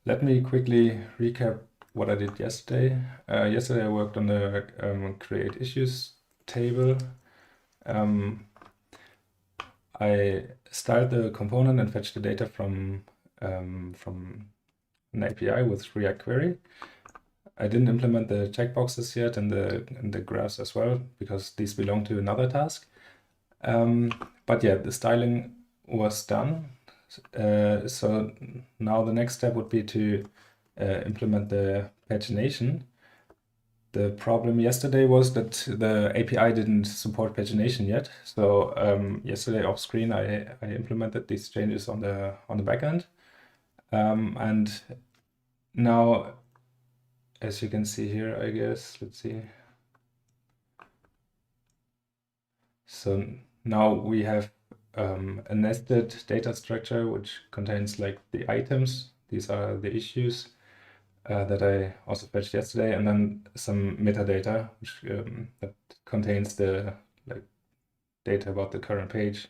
let me quickly recap what I did yesterday. Yesterday I worked on the create issues table. I start the component and fetch the data from an API with React Query. I didn't implement the checkboxes yet and the graphs as well because these belong to another task. But yeah, the styling was done. So now the next step would be to implement the pagination. The problem yesterday was that the API didn't support pagination yet. So yesterday off screen, I implemented these changes on the backend. And now, as you can see here, I guess, let's see. So now we have a nested data structure which contains like the items. These are the issues that I also fetched yesterday, and then some metadata which that contains the like data about the current page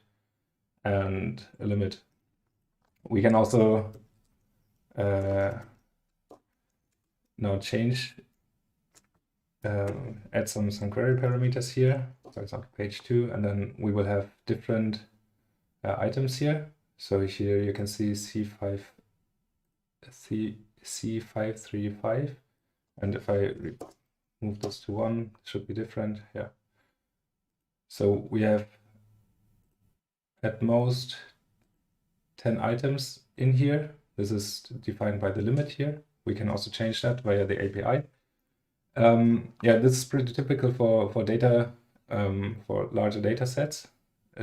and a limit. We can also now change, add some query parameters here. For example, page 2, and then we will have different items here. So here you can see C535, and if I move this to 1, it should be different. Yeah. So we have at most 10 items in here. This is defined by the limit here. We can also change that via the API. Yeah, this is pretty typical for data, for larger data sets.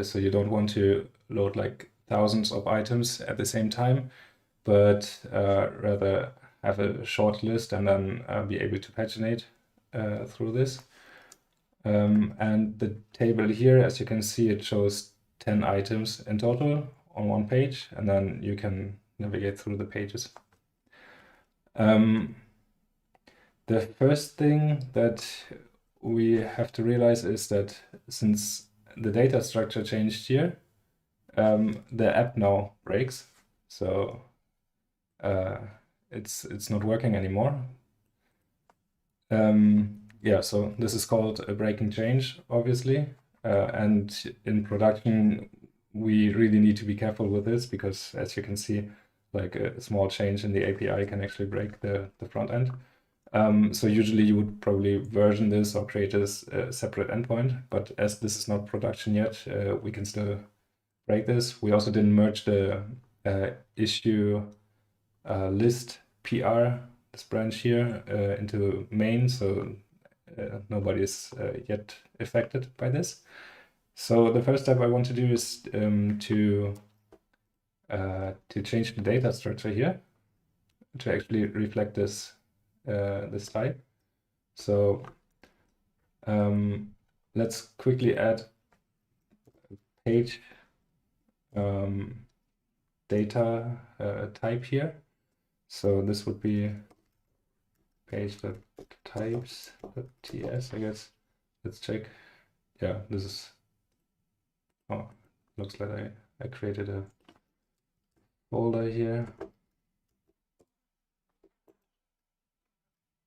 So you don't want to load like thousands of items at the same time, but rather have a short list and then be able to paginate through this. And the table here, as you can see, it shows 10 items in total on one page, and then you can navigate through the pages. The first thing that we have to realize is that since the data structure changed here, the app now breaks. So it's not working anymore. Yeah, so this is called a breaking change, obviously. And in production, we really need to be careful with this because, as you can see, like a small change in the API can actually break the front end. So usually you would probably version this or create a separate endpoint, but as this is not production yet, we can still break this. We also didn't merge the issue list PR, this branch here, into main, so nobody is yet affected by this. So the first step I want to do is to change the data structure here to actually reflect this this type. So let's quickly add page data type here. So this would be page.types.ts, I guess. Let's check. Yeah, this is, oh, looks like I created a folder here.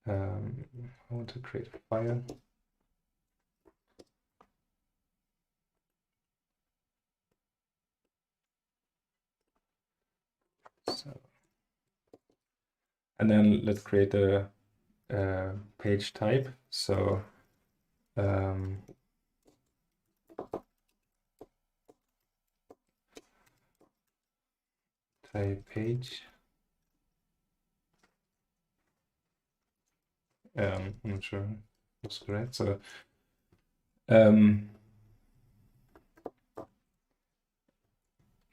I want to create a file. So, and then let's create a page type. So type page. I'm not sure that's correct. So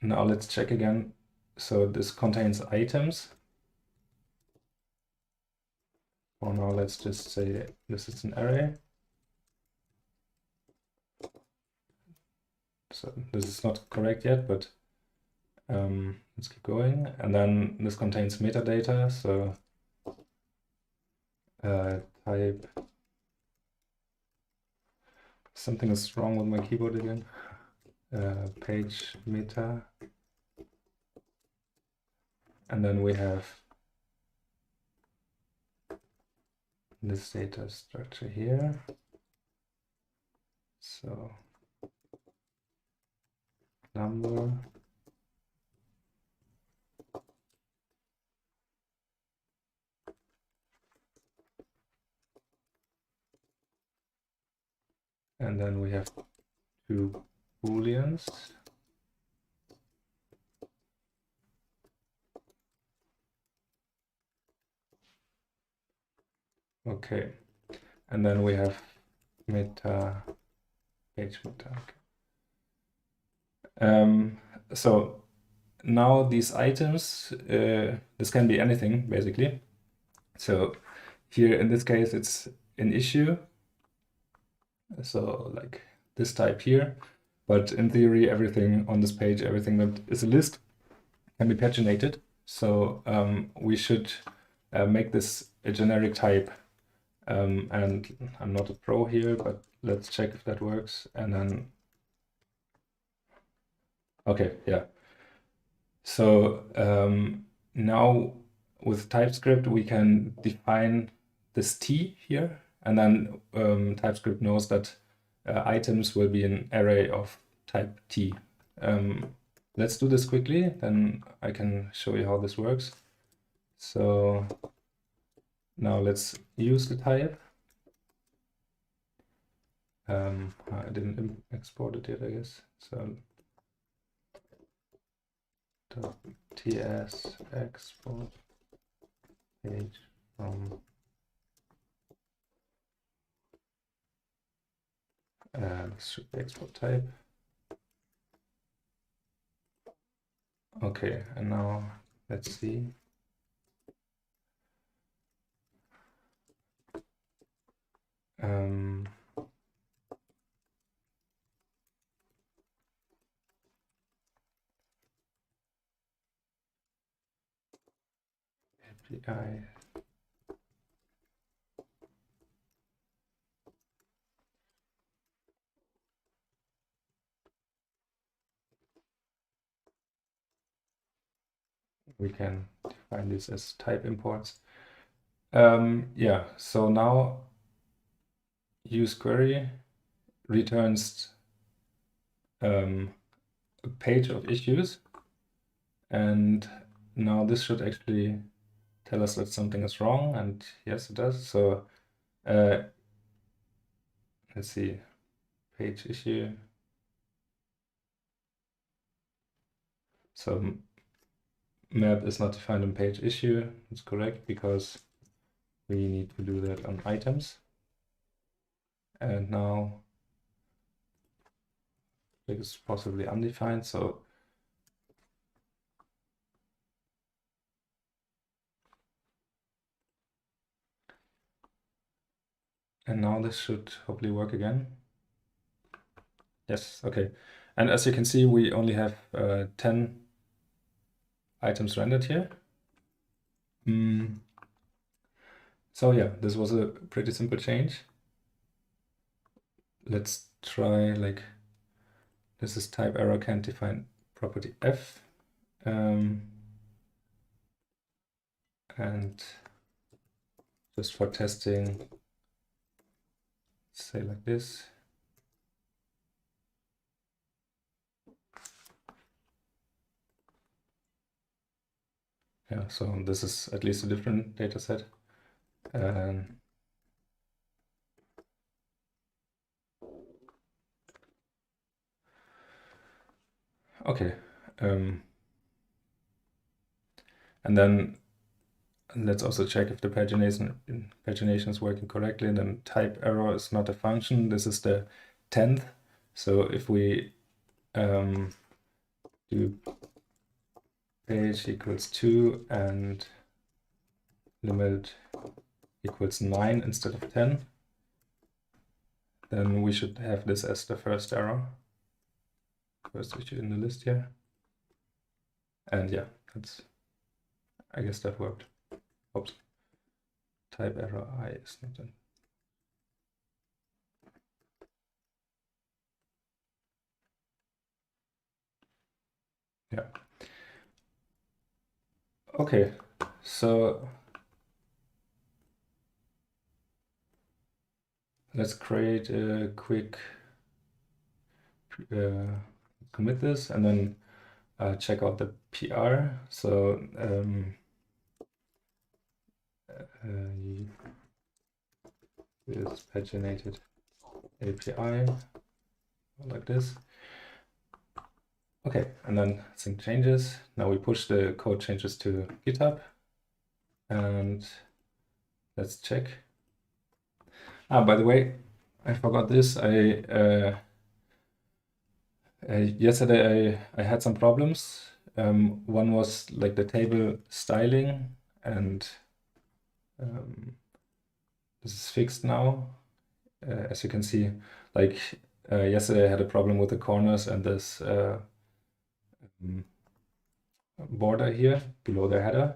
now let's check again. So this contains items. For now, let's just say this is an array. So this is not correct yet, but let's keep going. And then this contains metadata. So type, something is wrong with my keyboard again. Page meta. And then we have this data structure here. So number, and then we have two booleans. Okay, and then we have meta, page meta. Okay. So now these items, this can be anything basically. So here in this case, it's an issue. So like this type here, but in theory, everything on this page, everything that is a list can be paginated. So we should make this a generic type. And I'm not a pro here, but let's check if that works. And then, okay, yeah. So now with TypeScript, we can define this T here, and then TypeScript knows that items will be an array of type T. Let's do this quickly, then I can show you how this works. So now let's use the type. I didn't export it yet, I guess. So ts export page from this should be export type. Okay, and now let's see. API. We can define this as type imports. Yeah, so now use query returns a page of issues, and now this should actually tell us that something is wrong, and yes, it does. So let's see, page issue. So map is not defined on page issue. It's correct because we need to do that on items. And now it is possibly undefined. So and now this should hopefully work again. Yes, okay. And as you can see, we only have 10 items rendered here. So yeah, this was a pretty simple change. Let's try, like, this is type error, can't define property f. And just for testing, say like this. Yeah, so this is at least a different data set. Okay. And then let's also check if the pagination is working correctly. And then type error is not a function. This is the 10th. So if we do page equals 2 and limit equals 9 instead of 10, then we should have this as the first error. First issue in the list here. And yeah, I guess that worked. Oops. Type error I is not done. Yeah. Okay, so let's create a quick commit this and then check out the PR. So this paginated API like this. Okay, and then sync changes. Now we push the code changes to GitHub and let's check. By the way, I forgot this. Yesterday I had some problems. One was like the table styling, and this is fixed now. As you can see, like yesterday I had a problem with the corners and this border here below the header.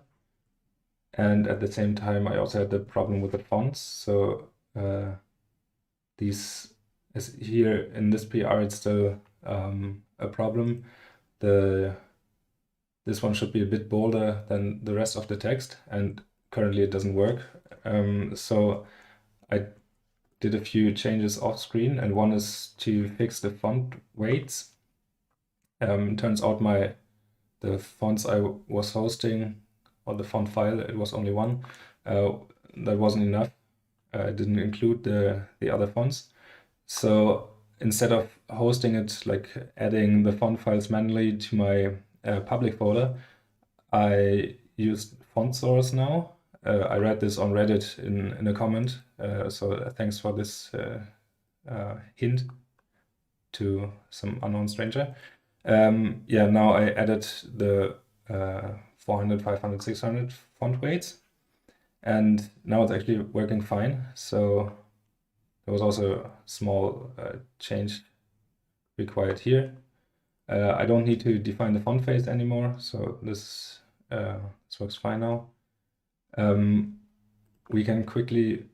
And at the same time, I also had the problem with the fonts. So these is here in this PR, it's still a problem. This one should be a bit bolder than the rest of the text, and currently it doesn't work. So I did a few changes off screen, and one is to fix the font weights. Turns out the fonts I was hosting, or the font file, it was only one. That wasn't enough. I didn't include the other fonts. So instead of hosting it, like adding the font files manually to my public folder, I used font source now. I read this on Reddit in a comment, so thanks for this hint to some unknown stranger. Yeah, now I added the 400, 500, 600 font weights, and now it's actually working fine. So there was also a small change required here. I don't need to define the font face anymore, so this works fine now. We can quickly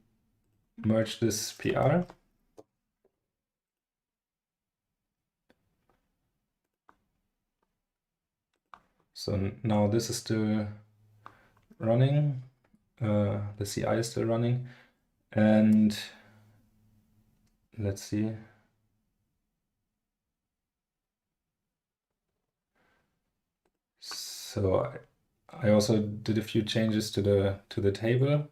merge this PR. So now this is still running, the CI is still running, and let's see. So I also did a few changes to the table.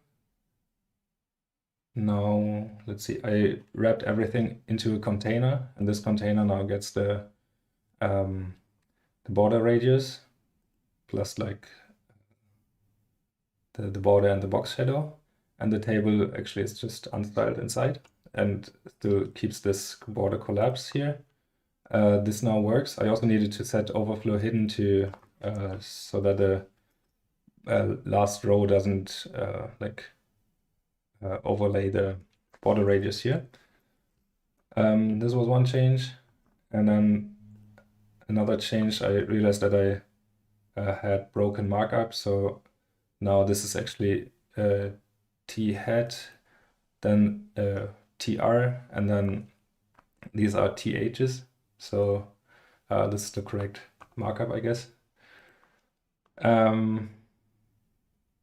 Now let's see, I wrapped everything into a container, and this container now gets the border radius plus like the border and the box shadow, and the table actually is just unstyled inside and still keeps this border collapse here. This now works. I also needed to set overflow hidden to so that the last row doesn't overlay the border radius here. This was one change, and then another change, I realized that I had broken markup, so now this is actually T hat, then TR, and then these are THs, so this is the correct markup, I guess.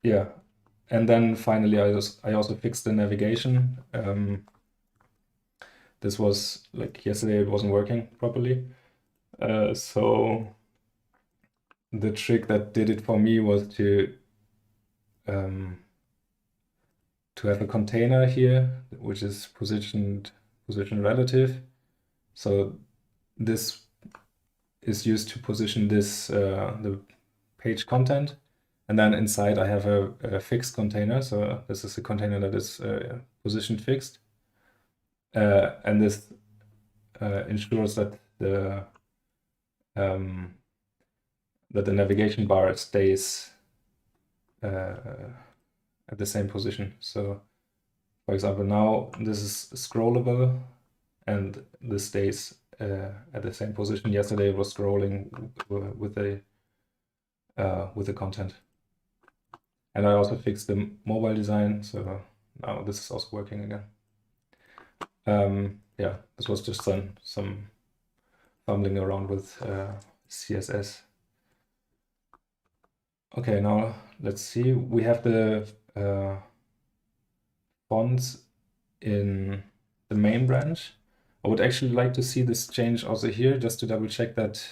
Yeah, and then finally I also fixed the navigation. This was like yesterday, it wasn't working properly. So the trick that did it for me was to have a container here, which is position relative. So this is used to position this the page content, and then inside I have a fixed container. So this is a container that is position fixed, and this ensures that the navigation bar stays at the same position. So for example, now this is scrollable and this stays at the same position. Yesterday it was scrolling with the content. And I also fixed the mobile design, so now this is also working again. Yeah, this was just some fumbling around with CSS. Okay, now let's see. We have the fonts in the main branch. I would actually like to see this change also here, just to double check that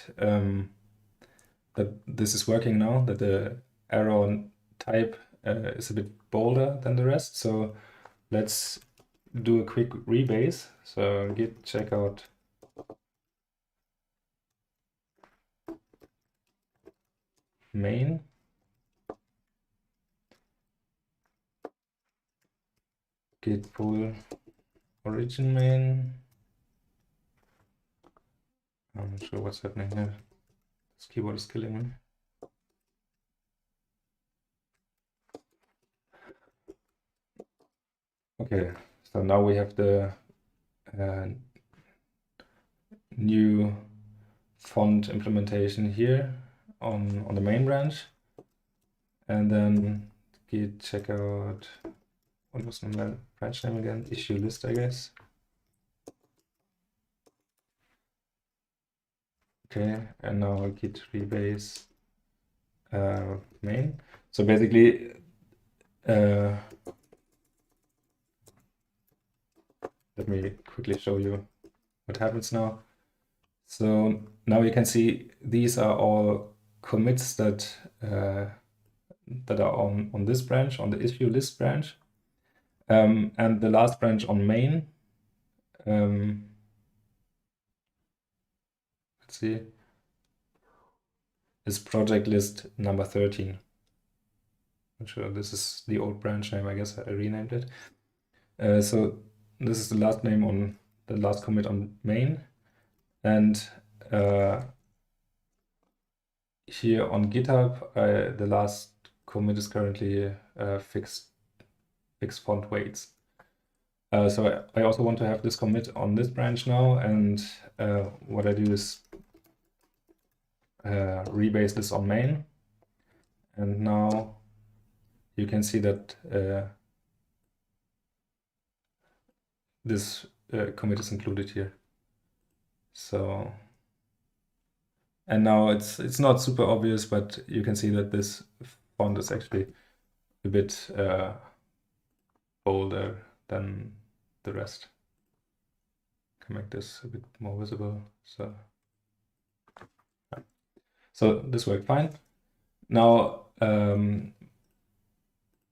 that this is working now, that the arrow type is a bit bolder than the rest. So let's do a quick rebase. So git checkout main. Git pull origin main. I'm not sure what's happening here. This keyboard is killing me. Okay, so now we have the new font implementation here on the main branch. And then git checkout, what was the branch name again? Issue list, I guess. Okay, and now git rebase main. So basically, let me quickly show you what happens now. So now you can see these are all commits that that are on this branch, on the issue list branch, and the last branch on main. Let's see, is project list number 13. I'm sure this is the old branch name. I guess I renamed it. So this is the last name on the last commit on main, and here on GitHub, the last commit is currently fixed font weights. So I also want to have this commit on this branch now, and what I do is rebase this on main, and now you can see that this commit is included here. So, and now it's not super obvious, but you can see that this font is actually a bit bolder than the rest. Can make this a bit more visible. So this worked fine. Now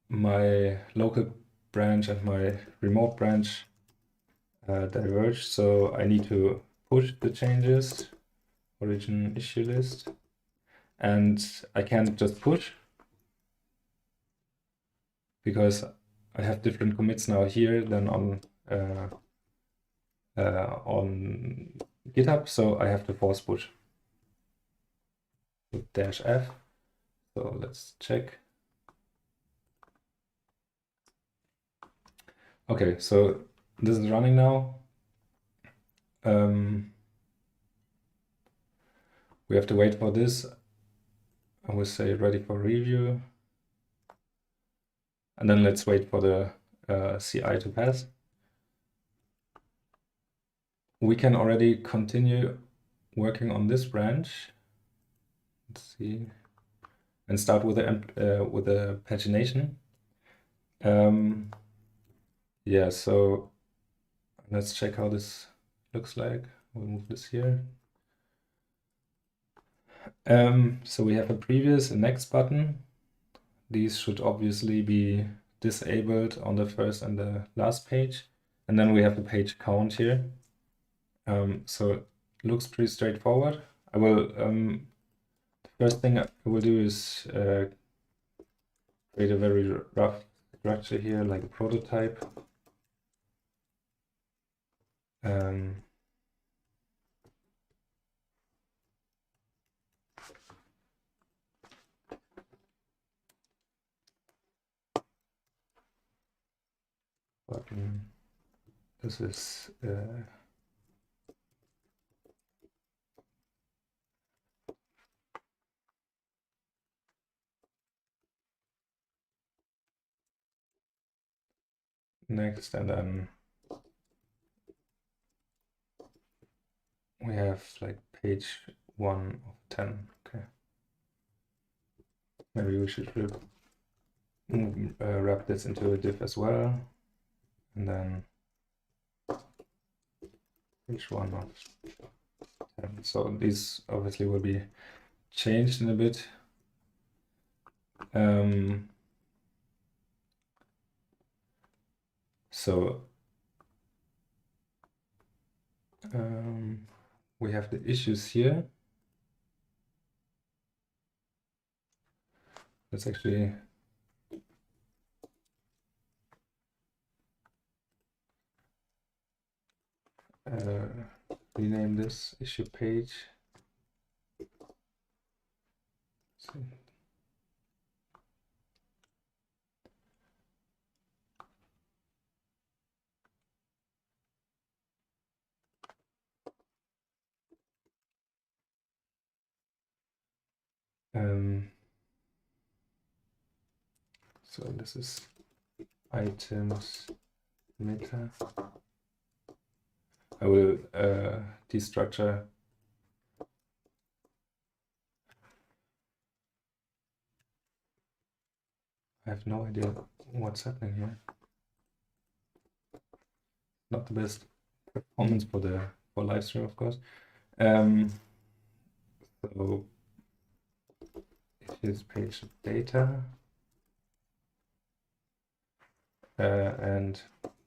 my local branch and my remote branch diverge, so I need to push the changes, origin issue list, and I can't just push because I have different commits now here than on GitHub, so I have to force push with -f. So let's check. Okay, so this is running now. We have to wait for this. I will say ready for review. And then let's wait for the CI to pass. We can already continue working on this branch. Let's see, and start with the pagination. Yeah, so let's check how this looks like. We'll move this here. So we have a previous and next button. These should obviously be disabled on the first and the last page. And then we have the page count here. So it looks pretty straightforward. I will, the first thing I will do is create a very rough structure here, like a prototype. Button. This is next, and then we have like page 1 of 10. Okay. Maybe we should wrap this into a div as well, and then page 1 of 10. So these obviously will be changed in a bit. So we have the issues here. Let's actually rename this issue page. So, so this is items meta. I will destructure I have no idea what's happening here. Not the best performance for live stream, of course. So here's page data, and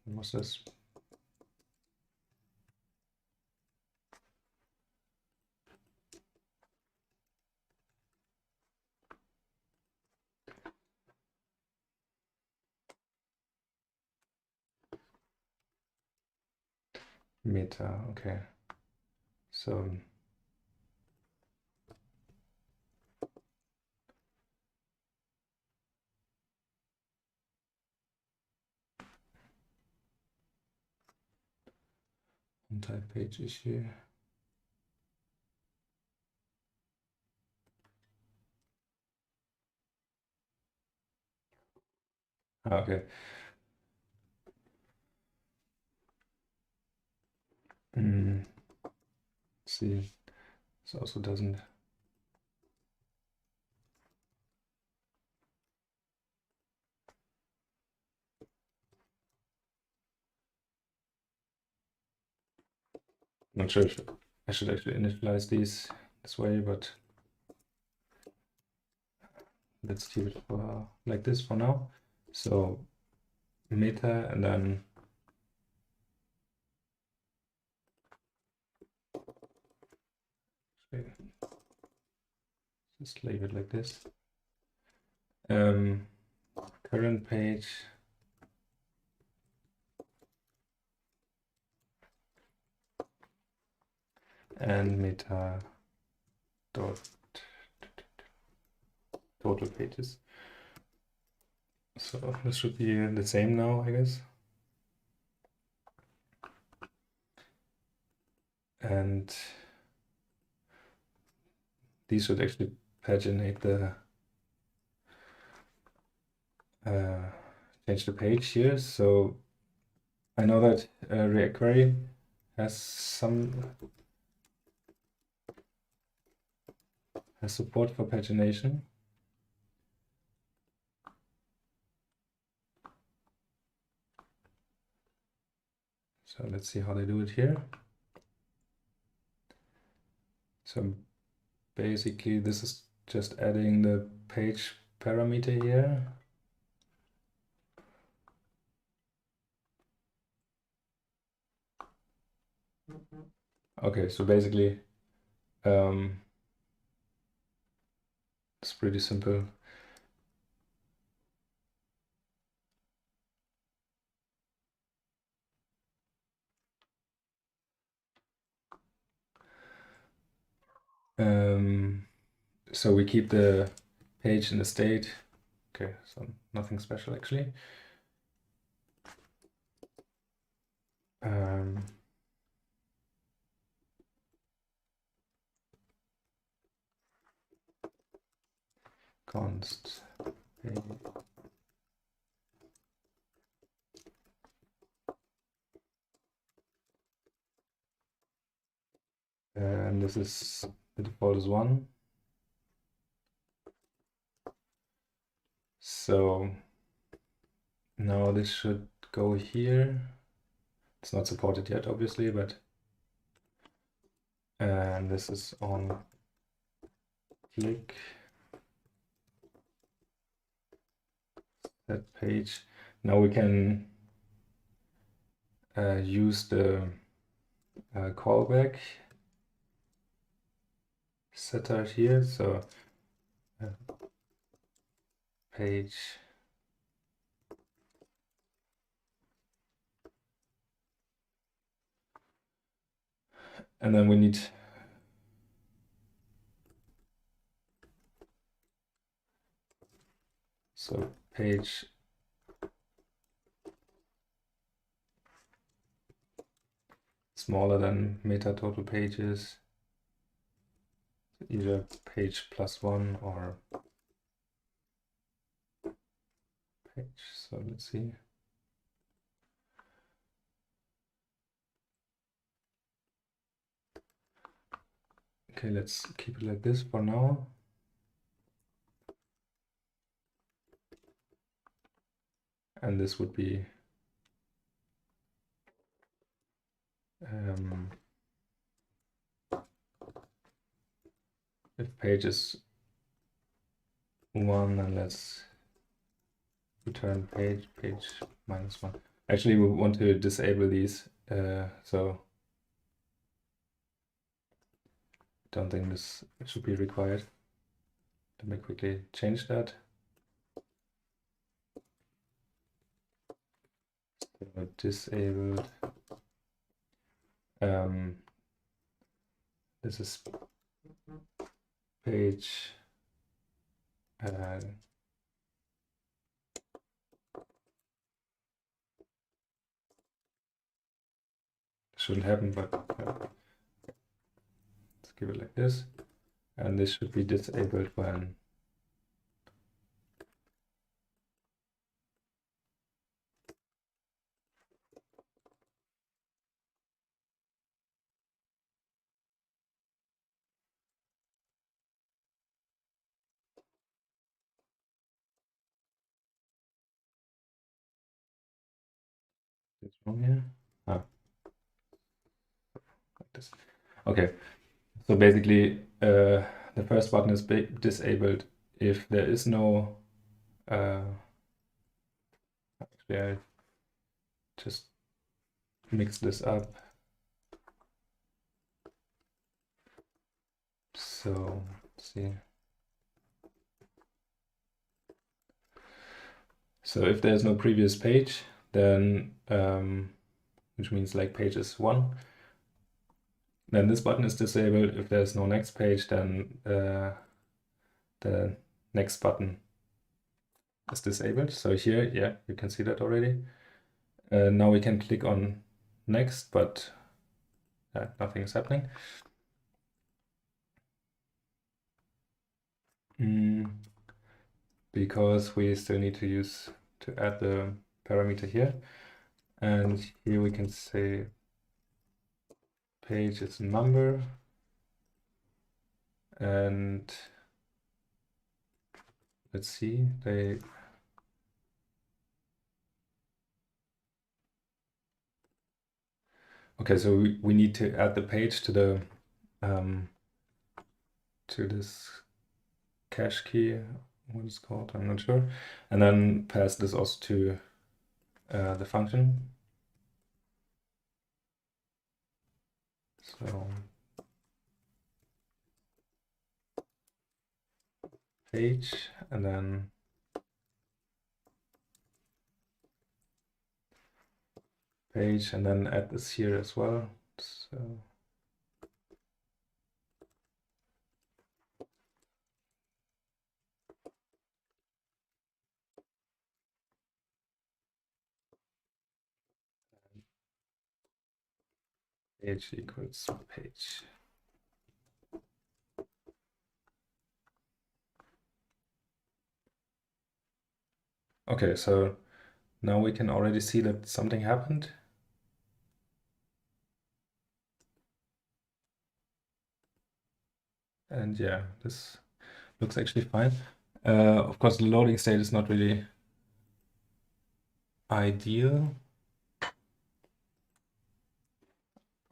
what's this? Meta, okay. So type page issue. Okay. See, this also doesn't. Not sure if I should actually initialize these this way, but let's keep it for like this for now. So meta, and then just leave it like this. Current page. And meta dot total pages. So this should be the same now, I guess. And these should actually paginate the change the page here. So I know that React Query has support for pagination. So let's see how they do it here. So basically this is just adding the page parameter here. Okay, so basically it's pretty simple. So we keep the page in the state. Okay, so nothing special actually. Const page. And this is the default is 1. So now this should go here. It's not supported yet, obviously, but and this is on click that page. Now we can use the callback setter here. So page and then we need page smaller than meta total pages, either page +1 or page. So let's see. Okay, let's keep it like this for now. And this would be if page is 1, then let's return page -1. Actually, we want to disable these, so don't think this should be required. Let me quickly change that. So disabled. This is page shouldn't happen, but let's give it like this. And this should be disabled when it's wrong here. Like this. Okay, so basically the first button is disabled if there is no actually I just mix this up. So let's see. So if there's no previous page, then which means like page is 1, then this button is disabled. If there's no next page, then the next button is disabled. So here, yeah, you can see that already. Now we can click on next, but nothing is happening. Because we still need to add the parameter here. And here we can say page is number, and let's see, okay, so we need to add the page to the to this cache key, what it's called, I'm not sure, and then pass this also to the function. So page, and then page, and then add this here as well. So page equals page. Okay, so now we can already see that something happened. And yeah, this looks actually fine. Of course, the loading state is not really ideal.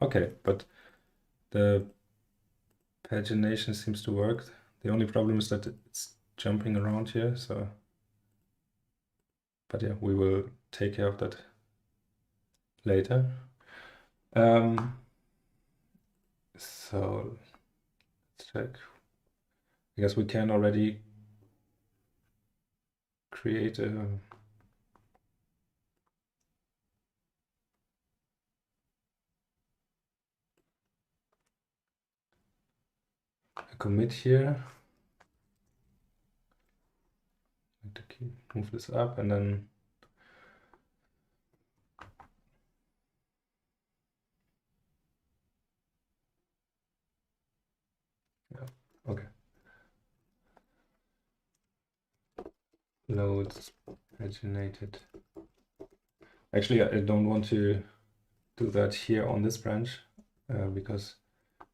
Okay, but the pagination seems to work. The only problem is that it's jumping around here, so. But yeah, we will take care of that later. So let's check. I guess we can already create a commit here. Move this up and then yeah, okay. Loads paginated. Actually, I don't want to do that here on this branch because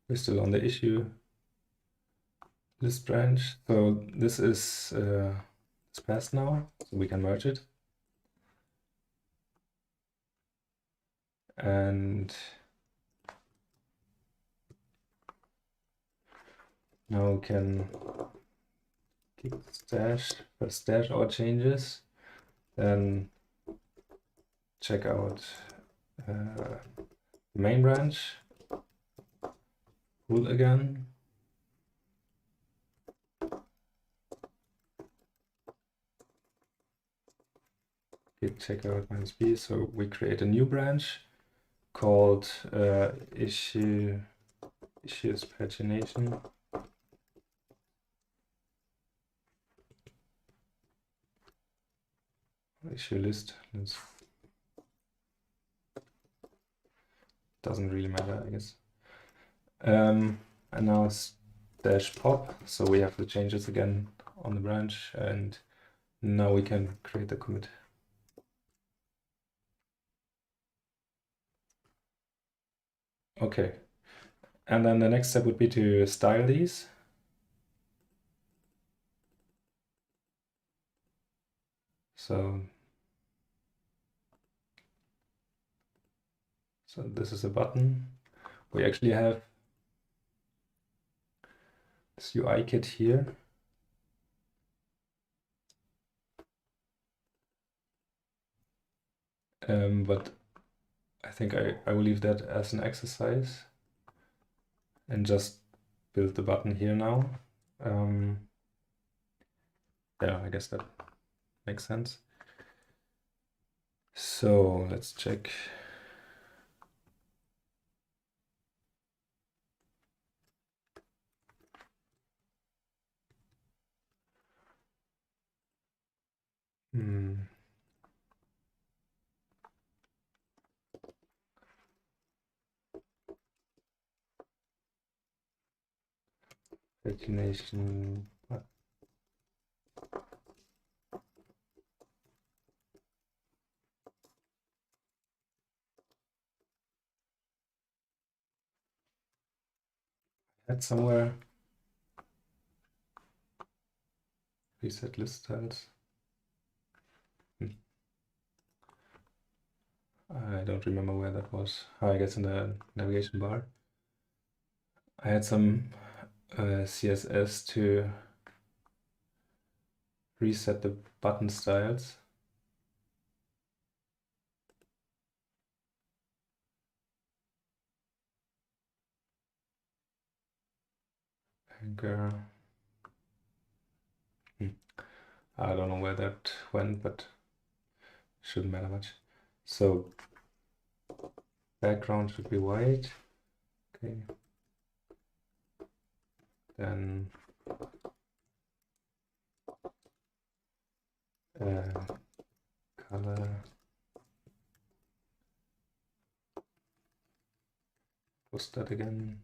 we're still on the issue list branch. So this is it's passed now, so we can merge it. And now we can keep stash, first stash our changes, then check out the main branch, root again. Git checkout -b, so we create a new branch called issues pagination. Issue list. Doesn't really matter, I guess. And now it's dash pop, so we have the changes again on the branch, and now we can create the commit. Okay, and then the next step would be to style these. So this is a button. We actually have this UI kit here. But I think I will leave that as an exercise and just build the button here now. Yeah, I guess that makes sense. So let's check. Pagination. Had somewhere reset list styles. I don't remember where that was. I guess in the navigation bar. I had some CSS to reset the button styles. Anchor. I don't know where that went, but shouldn't matter much. So background should be white. Okay. Then color. Post that again.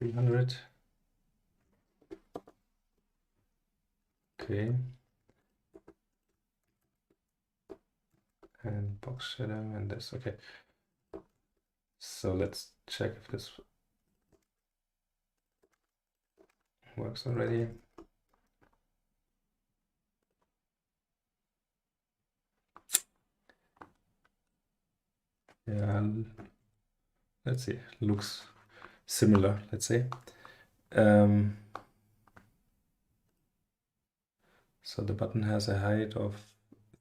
300. Okay. And box shadow and this. Okay. So let's check if this works already. Yeah, let's see. Looks similar, let's say. So the button has a height of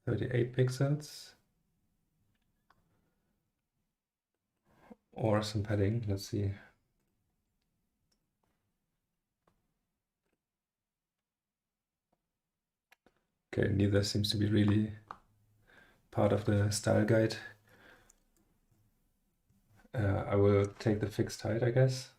38 pixels. Or some padding, let's see. Okay, neither seems to be really part of the style guide. I will take the fixed height, I guess.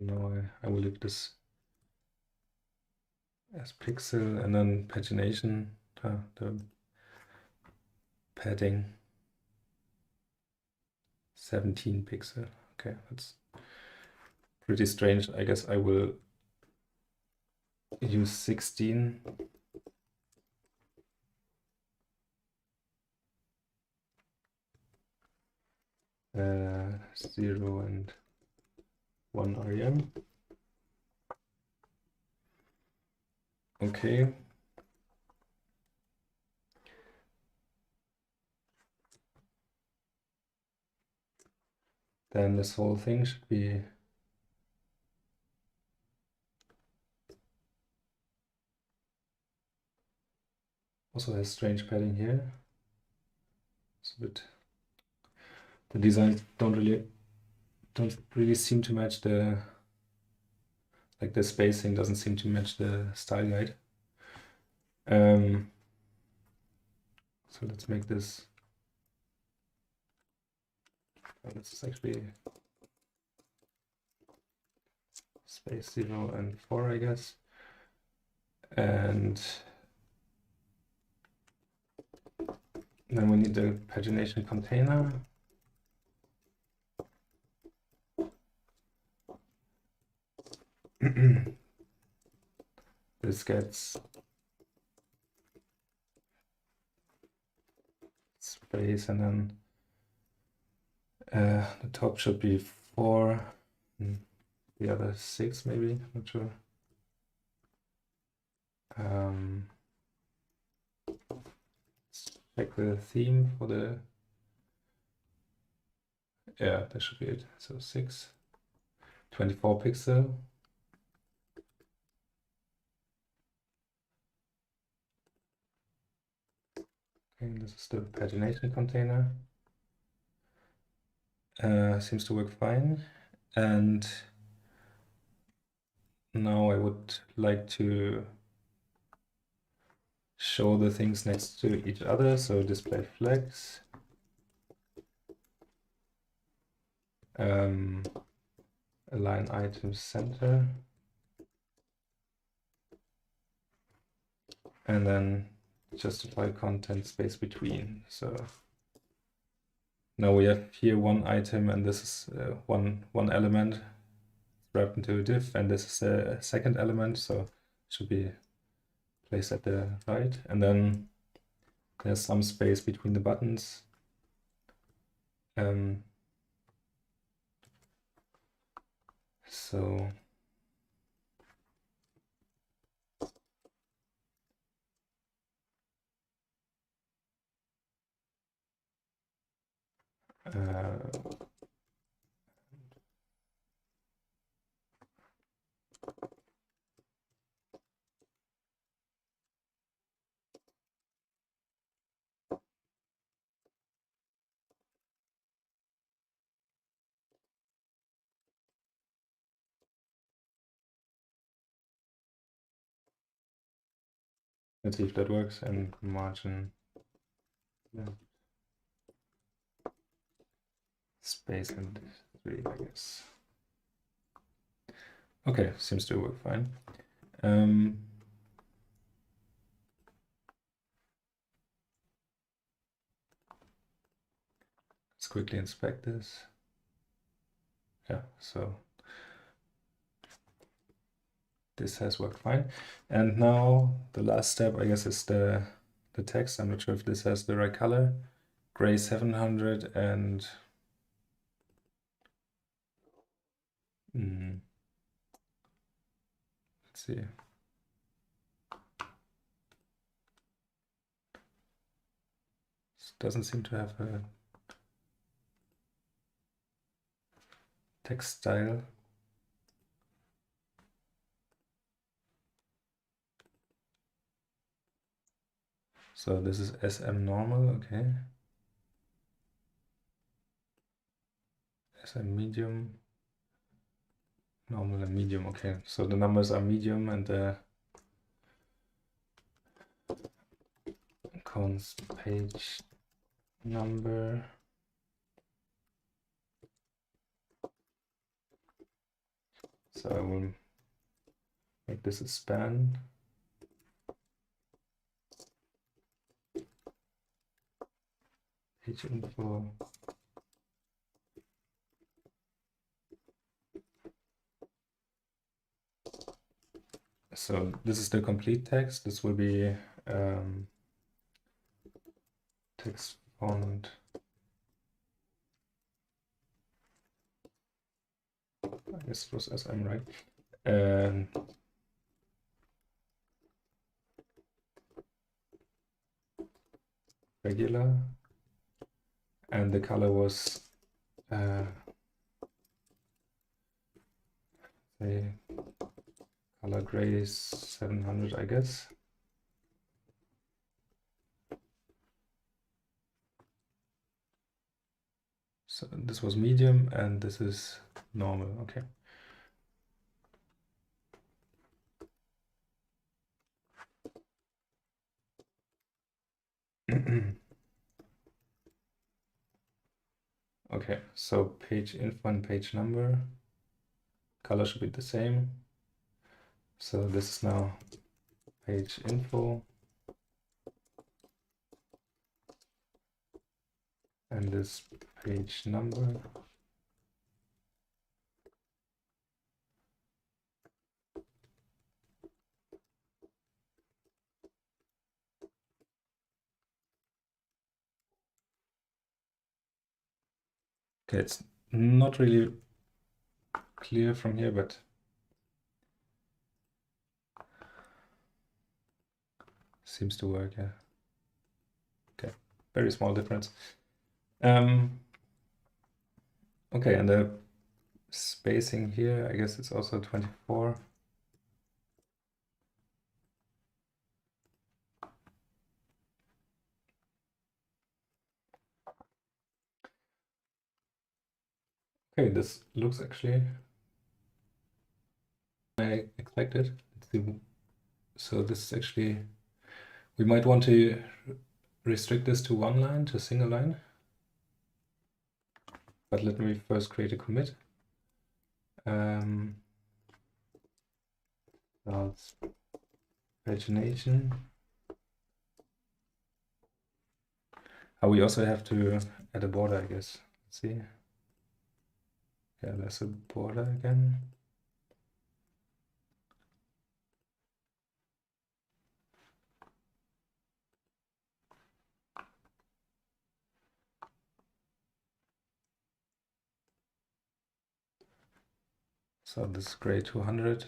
No, I will leave this as pixel, and then pagination, the padding 17 pixel. Okay, that's pretty strange. I guess I will use 16. Uh, 0 and 1 rem. Okay. Then this whole thing should be also has strange padding here. It's a bit, the designs don't really seem to match the, like the spacing doesn't seem to match the style guide. So let's make this, this is actually space 0 and 4, I guess. And then we need the pagination container. This gets space, and then the top should be 4, the other 6 maybe, not sure. Let's check the theme for the, yeah, that should be it. So 6, 24 pixel. Okay, this is the pagination container. Seems to work fine. And now I would like to show the things next to each other. So display flags. Align items center. And then justify content space between. So now we have here one item, and this is one element wrapped into a div, and this is a second element, so it should be placed at the right. And then there's some space between the buttons. So let's see if that works. And margin, yeah. Space and 3, I guess. Okay, seems to work fine. Let's quickly inspect this. Yeah, so this has worked fine. And now the last step, I guess, is the text. I'm not sure if this has the right color. Gray 700 and see. This doesn't seem to have a text style. So this is SM normal, okay. SM medium, normal and medium, okay. So the numbers are medium and the const page number. So I will make this a span. Page info. So this is the complete text. This will be text font. I guess it was SM, right? Regular, and the color was say color gray 700, I guess. So this was medium and this is normal, okay. Okay, so page info and page number, color should be the same. So this is now page info, and this page number. Okay, it's not really clear from here, but seems to work, yeah. Okay, very small difference. Okay, and the spacing here, I guess it's also 24. Okay, this looks actually I expected. So this is actually, we might want to restrict this to one line, to a single line. But let me first create a commit. That's pagination. We also have to add a border, I guess. Let's see. Yeah, there's a border again. So this gray 200.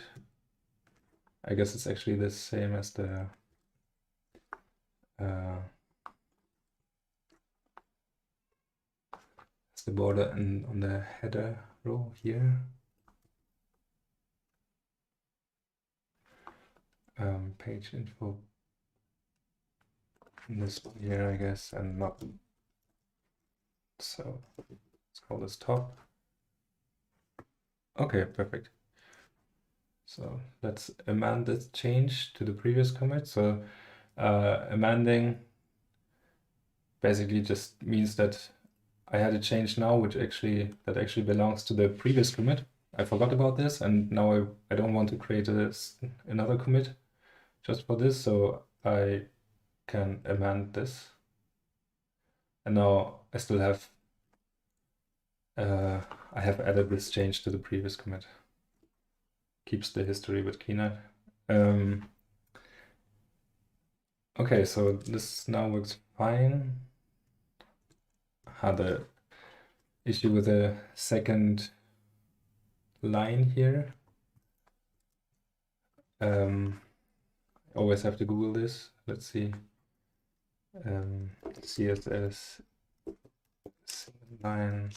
I guess it's actually the same as the border on the header row here. Page info in this one here, I guess, and not. So let's call this top. Okay, perfect. So let's amend this change to the previous commit. So amending basically just means that I had a change now, which actually belongs to the previous commit. I forgot about this, and now I don't want to create another commit just for this, so I can amend this. And now I still have I have added this change to the previous commit. Keeps the history a bit cleaner. Okay, so this now works fine. Had the issue with the second line here. Always have to Google this. Let's see. CSS line.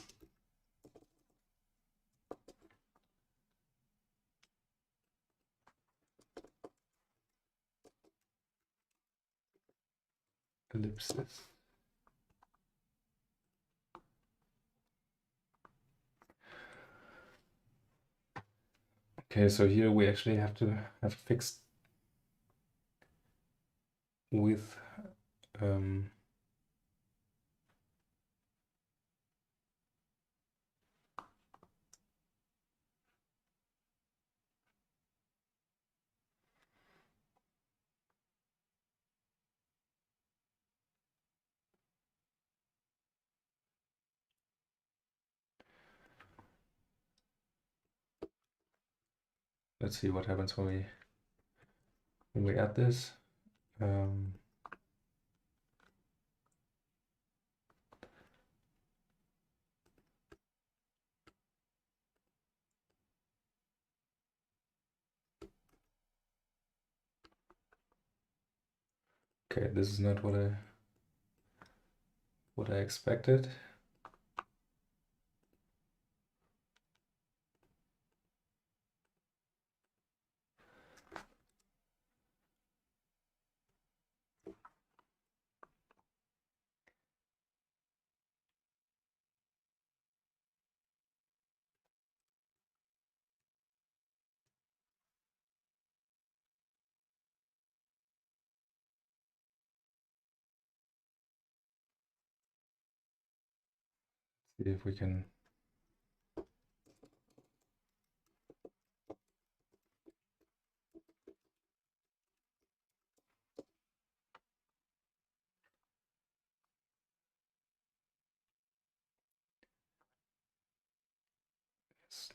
Ellipsis. Okay, so here we actually have to have fixed with let's see what happens when we add this. Okay, this is not what I expected. See if we can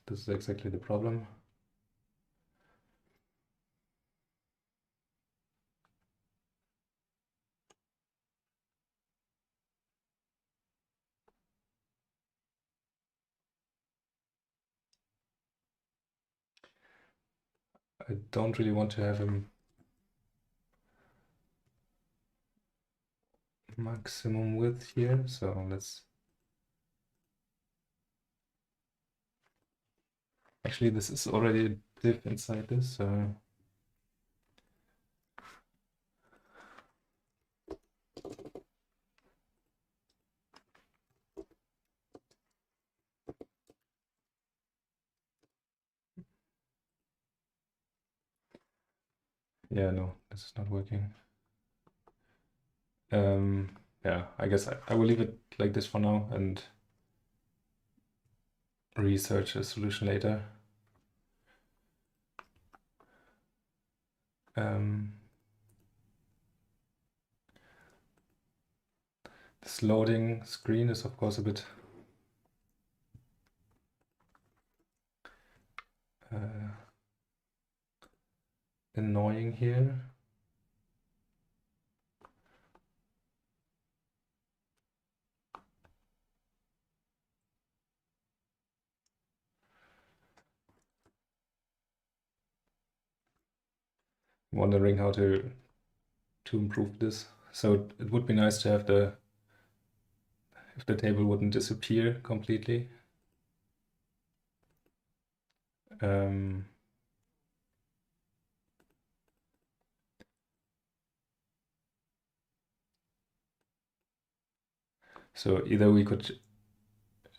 this is exactly the problem. I don't really want to have a maximum width here, so let's actually this is already a div inside this, so yeah, no, this is not working. Yeah, I guess I will leave it like this for now and research a solution later. This loading screen is of course a bit annoying here. Wondering how to improve this. So it would be nice to have if the table wouldn't disappear completely. So either we could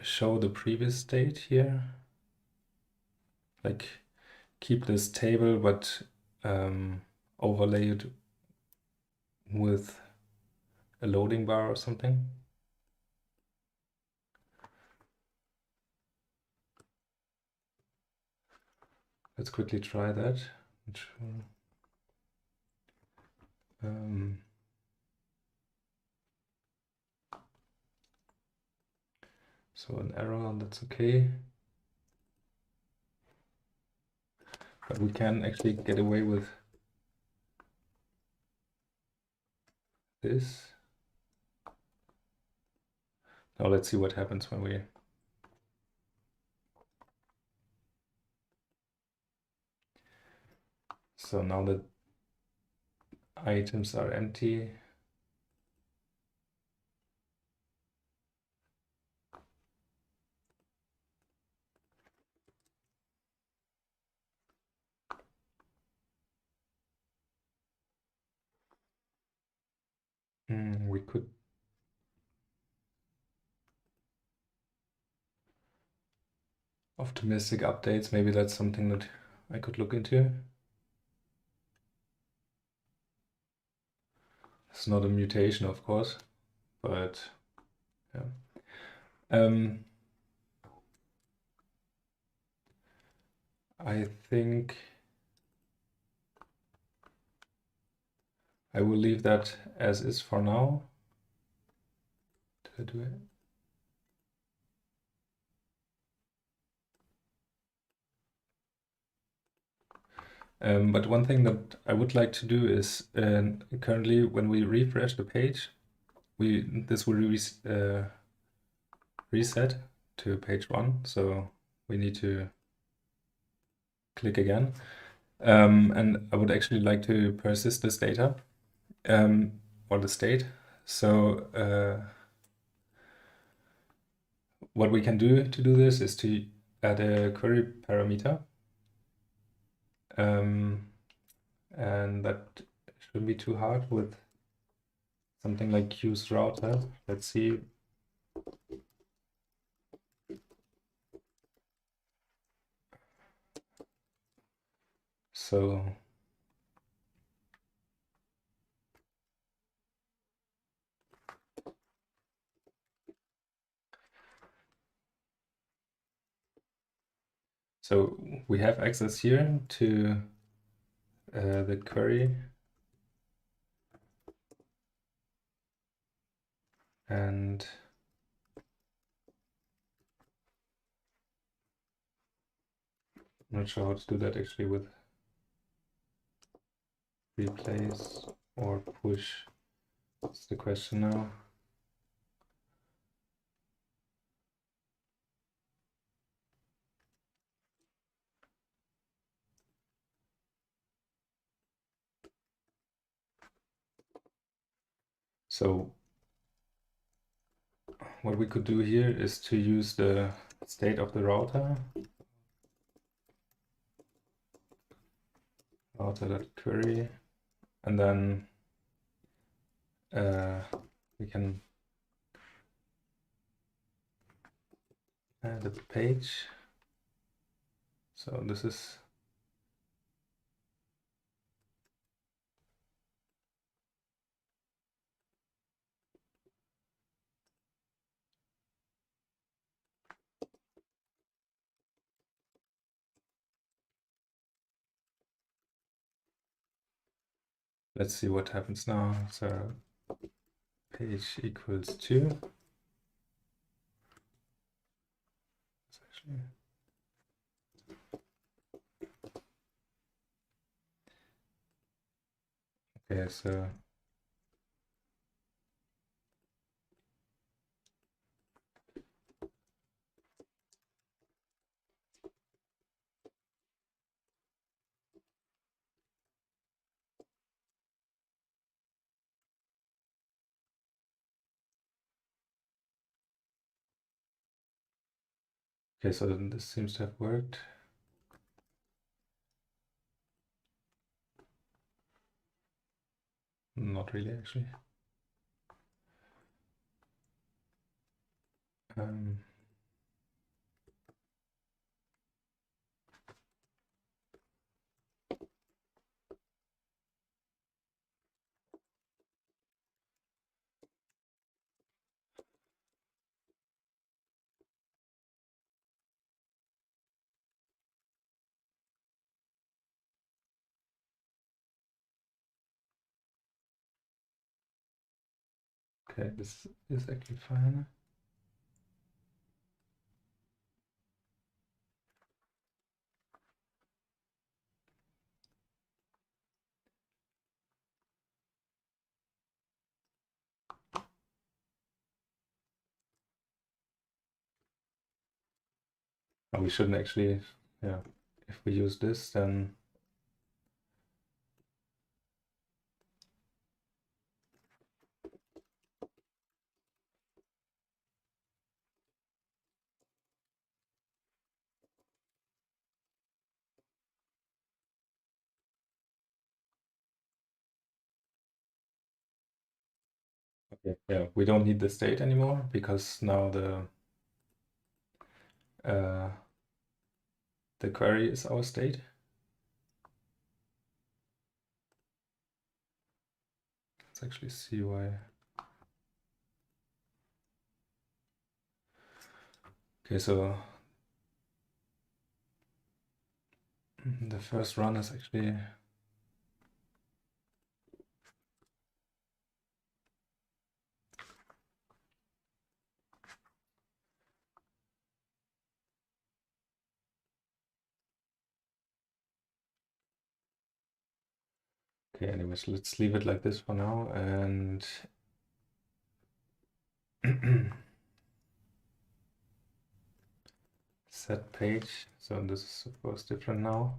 show the previous state here, like keep this table but overlay it with a loading bar or something. Let's quickly try that. So an error, that's okay. But we can actually get away with this. Now let's see what happens when we So now the items are empty. We could optimistic updates, maybe that's something that I could look into. It's not a mutation, of course, but yeah. I think I will leave that as is for now. Did I do it? But one thing that I would like to do is currently when we refresh the page, this will reset to page 1. So we need to click again. And I would actually like to persist this data or the state. So what we can do to do this is to add a query parameter. And that shouldn't be too hard with something like useRouter. Let's see. So we have access here to the query, and I'm not sure how to do that actually with replace or push. That's the question now. So what we could do here is to use the state of the router.query, and then we can add a page. So this is let's see what happens now. So page equals 2. Okay, so so this seems to have worked. Not really, actually. Okay, this is actually fine. Oh, we shouldn't actually, yeah. If we use this, then Yeah, we don't need the state anymore because now the query is our state. Let's actually see why. Okay, so the first run is actually okay. Anyways, let's leave it like this for now and set page. So this is of course different now.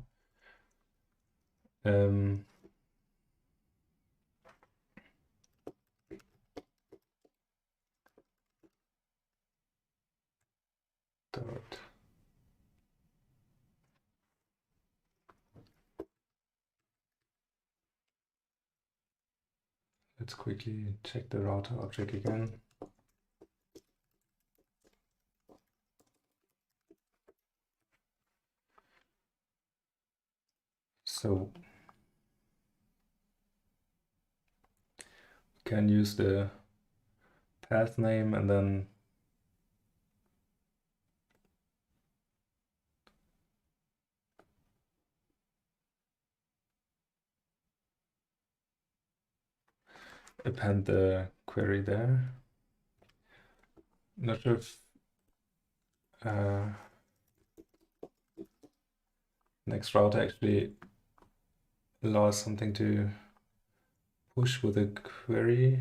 Dot. Let's quickly check the router object again. So we can use the path name and then append the query there. Not sure if next router actually allows something to push with a query.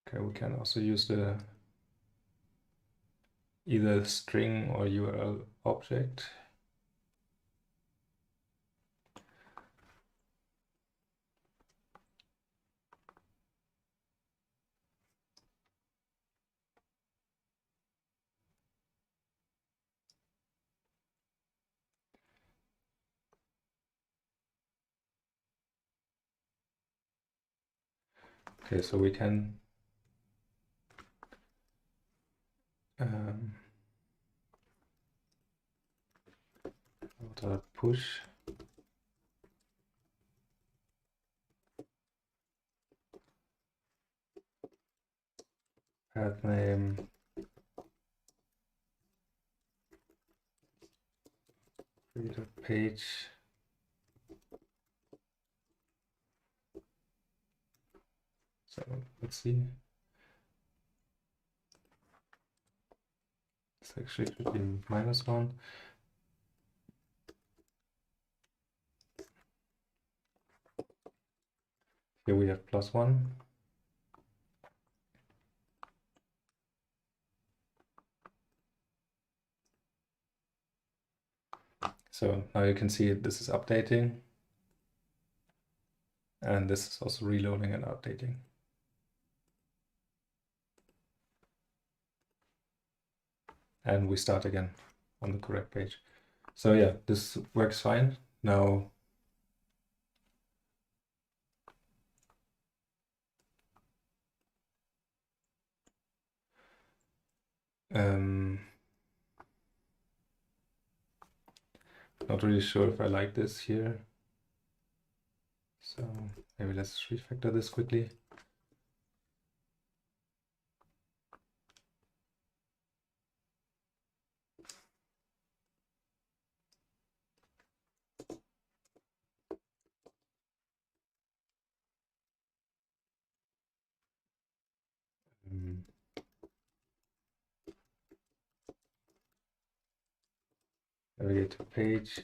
Okay, we can also use the either string or URL object. Okay, so we can push path name create a page. So let's see. This actually should be -1. Here we have +1. So now you can see this is updating. And this is also reloading and updating. And we start again on the correct page. So yeah, this works fine. Now not really sure if I like this here. So maybe let's refactor this quickly. Navigate to page.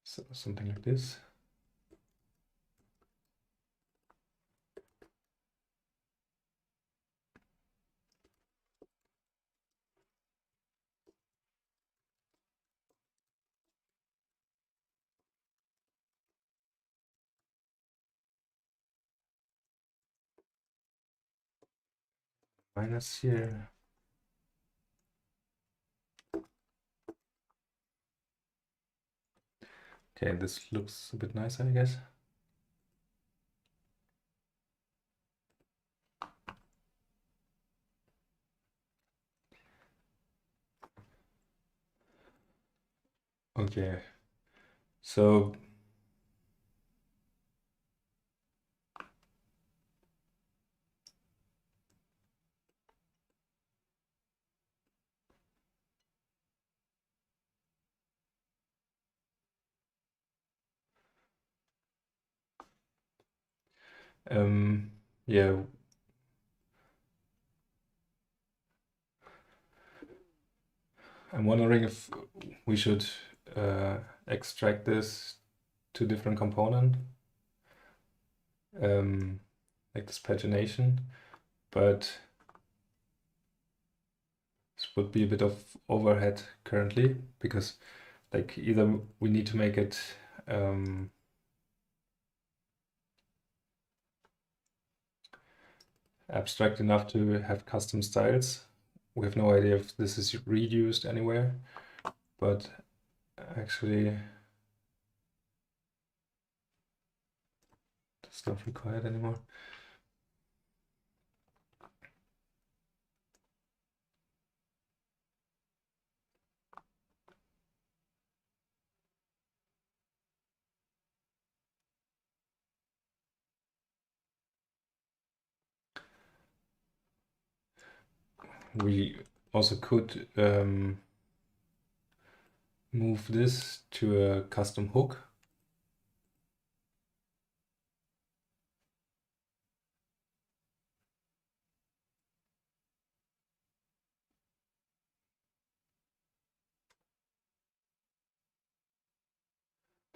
So something like this. minus here. Okay, this looks a bit nicer, I guess. Okay, so yeah, I'm wondering if we should extract this to different component, like this pagination, but this would be a bit of overhead currently, because like either we need to make it abstract enough to have custom styles. We have no idea if this is reused anywhere, but actually it's not required anymore. We also could move this to a custom hook.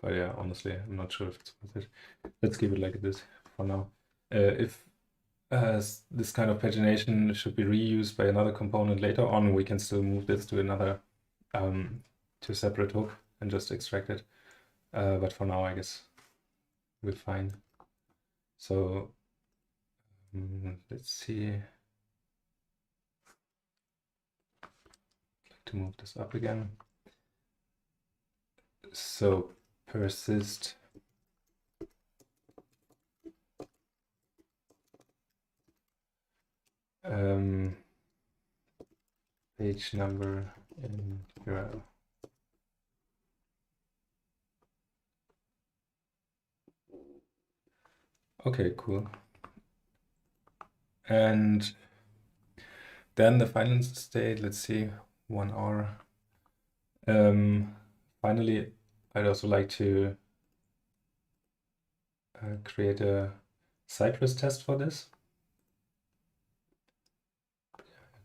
But yeah, honestly, I'm not sure if it's worth it. Let's keep it like this for now. If this kind of pagination should be reused by another component later on, we can still move this to another, to a separate hook and just extract it. But for now, I guess we're fine. So let's see. I'd like to move this up again. So persist page number in URL. Okay, cool. And then the final state, let's see, 1 hour. Finally, I'd also like to create a Cypress test for this.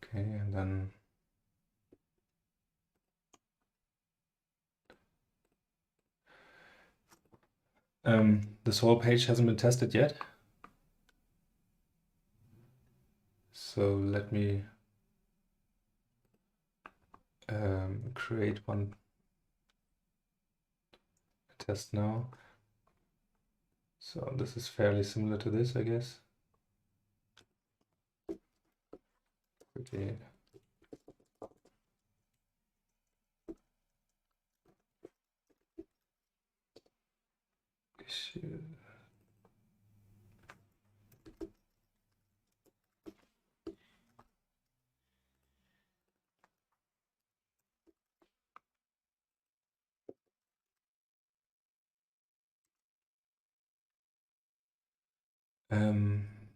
Okay, and then this whole page hasn't been tested yet. So let me create one test now. So this is fairly similar to this, I guess. Okay. Issue.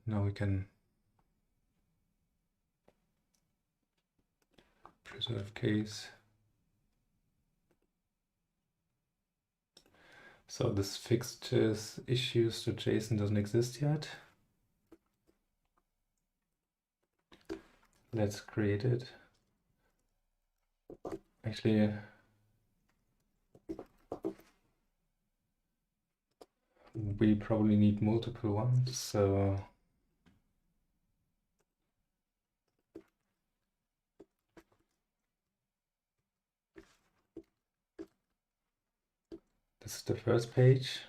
Now we can preserve case. So this fixed issues to JSON doesn't exist yet. Let's create it. Actually, we probably need multiple ones, so this is the first page.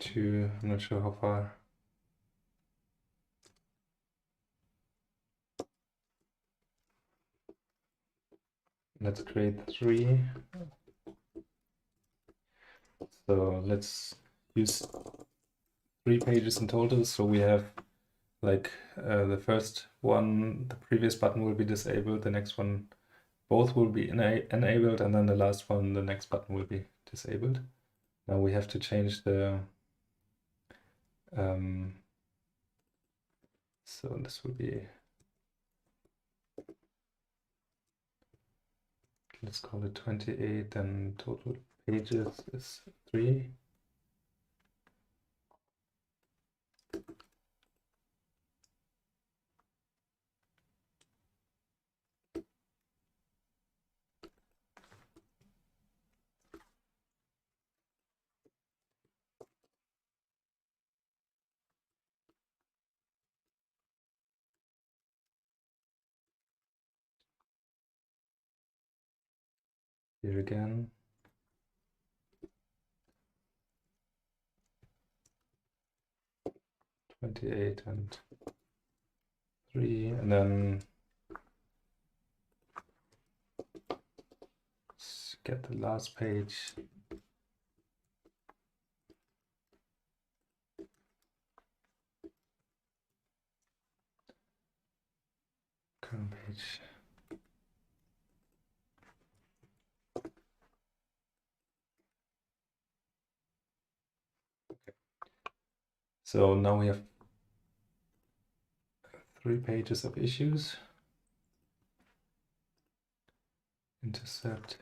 2, I'm not sure how far. Let's create 3. So let's use 3 pages in total. So we have like the first one, the previous button will be disabled, the next one, both will be enabled, and then the last one, the next button will be disabled. Now we have to change the, so this will be, let's call it 28, and total pages is 3. Here again. "28 and 3, and then let's get the last page. Current page. Okay. So now we have 3 pages of issues. Intercept.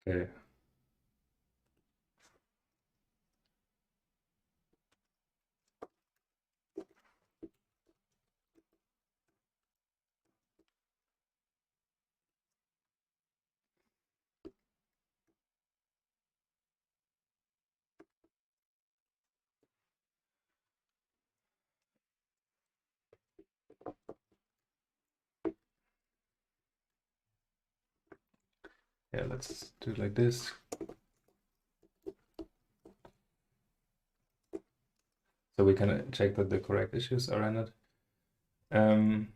Okay. Yeah, let's do it like this. So we can check that the correct issues are rendered. And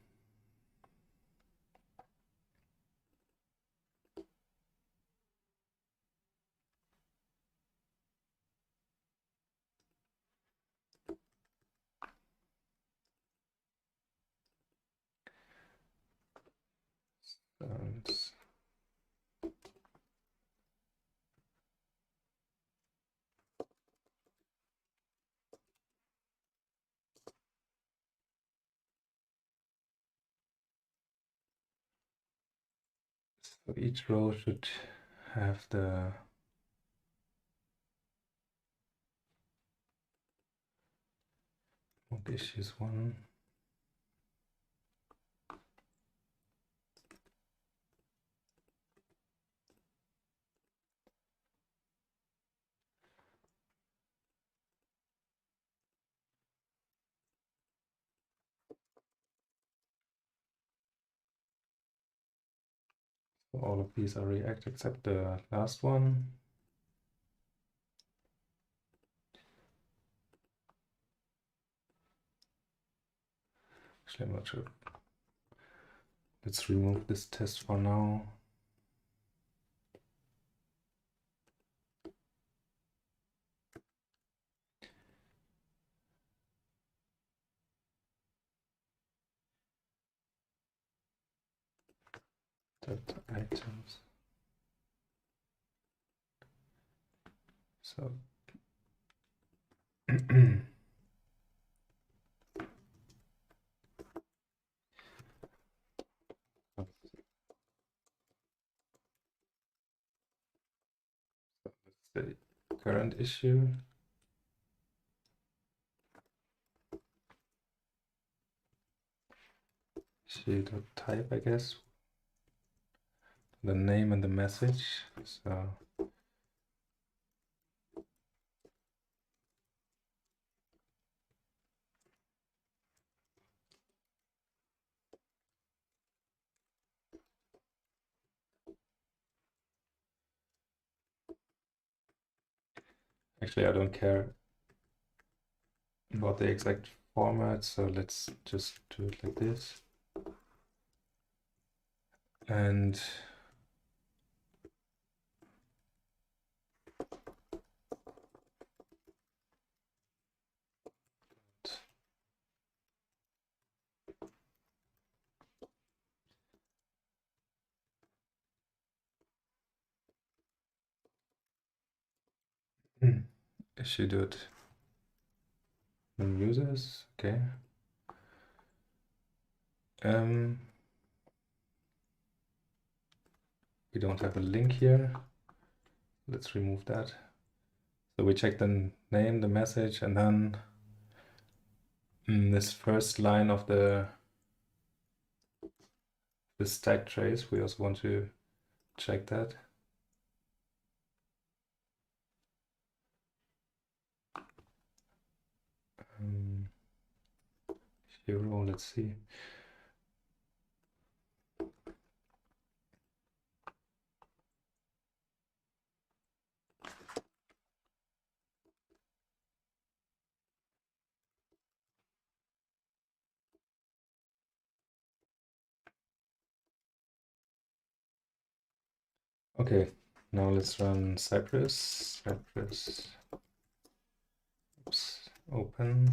so each row should have the issues 1. So all of these are React except the last one. Actually, I'm not sure. Let's remove this test for now. Items. So that's the current issue. Issue.type, I guess. the name and the message. So actually, I don't care about the exact format, so let's just do it like this. And issue dot users, okay. We don't have a link here. Let's remove that. So we check the name, the message, and then this first line of the stack trace, we also want to check that. Hero, let's see. Okay, now let's run Cypress. Oops, open.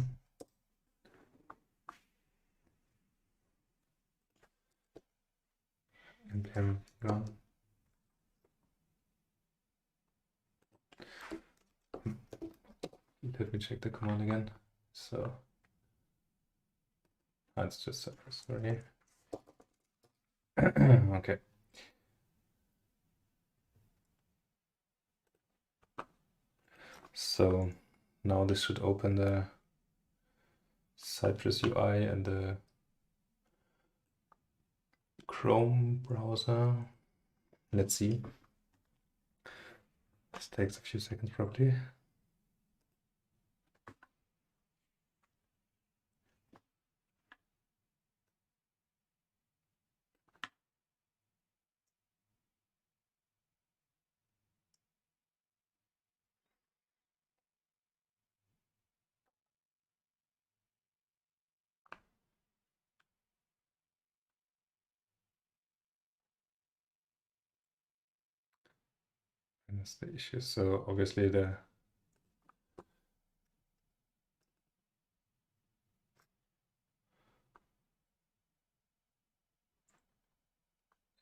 npm run. Let me check the command again. So it's just Cypress, sorry. Okay. So now this should open the Cypress UI and the Chrome browser. Let's see. This takes a few seconds probably. And that's the issue. So obviously the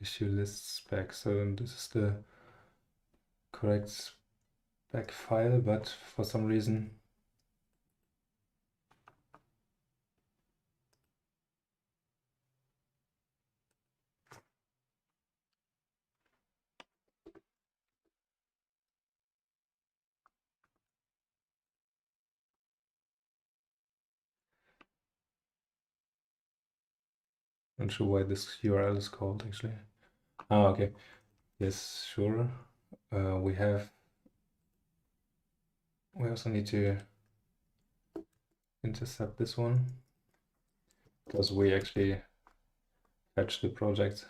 issue list spec. So this is the correct spec file, but for some reason I'm not sure why this URL is called actually. Ah, okay. Yes, sure. We also need to intercept this one because we actually fetch the project.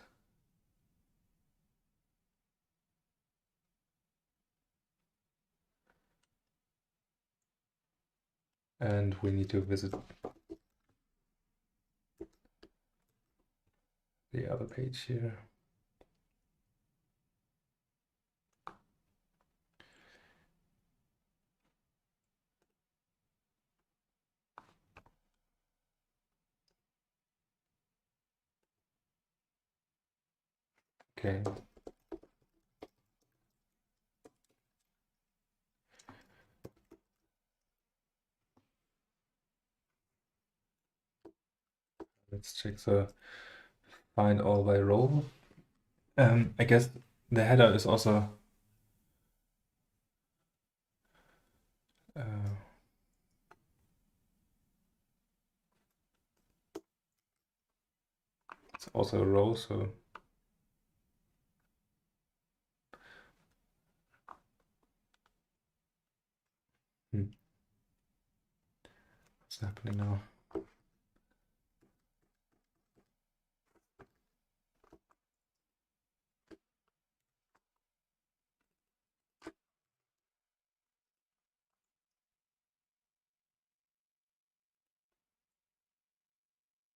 And we need to visit the other page here. Okay. Let's check the find all by role. I guess the header is also it's also a row, so What's happening now?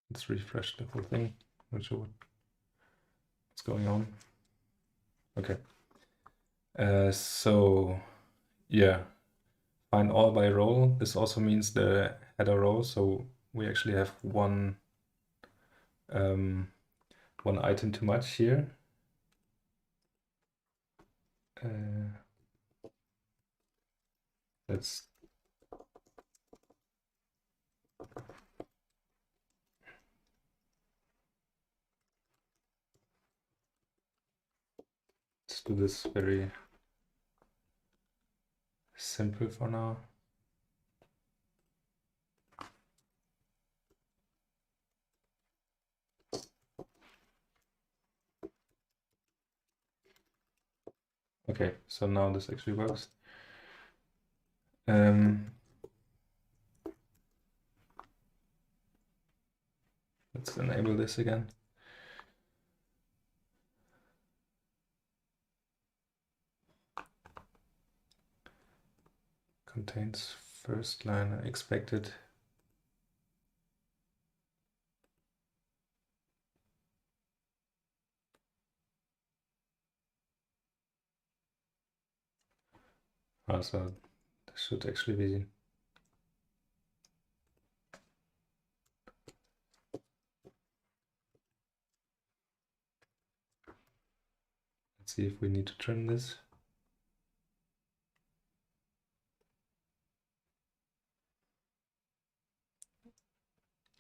Let's refresh the whole thing. Not sure what's going on. Okay. So yeah, find all by role. This also means the header row. So we actually have one item too much here. Let's do this very simple for now. Okay, so now this actually works. Let's enable this again. Contains first line expected. So this should actually be let's see if we need to trim this.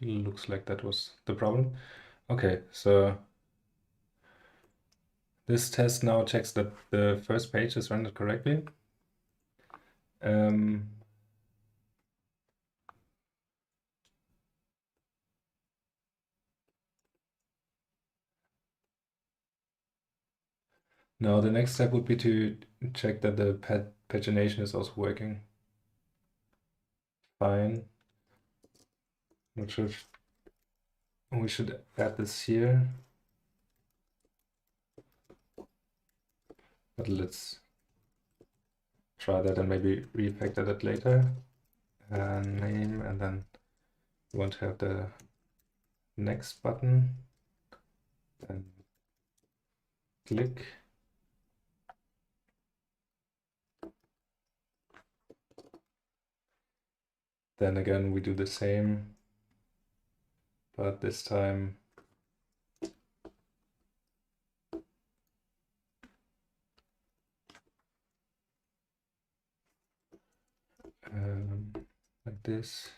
Looks like that was the problem. Okay, so this test now checks that the first page is rendered correctly. Now the next step would be to check that the pagination is also working. Fine. Not sure if we should add this here. But let's try that and maybe refactor that later. Name, and then we want to have the next button. Then click. Then again, we do the same, but this time like this.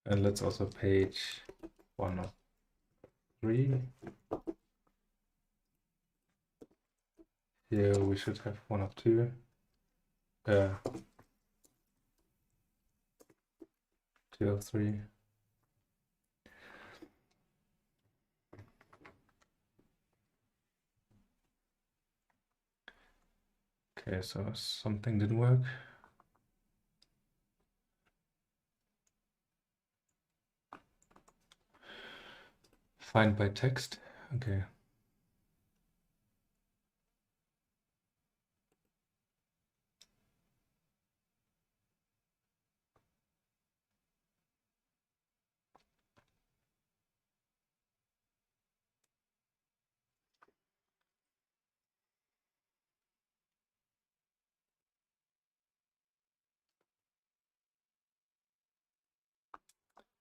And let's also page 1 of 3. Here we should have 1 of 2. 2 of 3. Okay, so something didn't work. Find by text. Okay.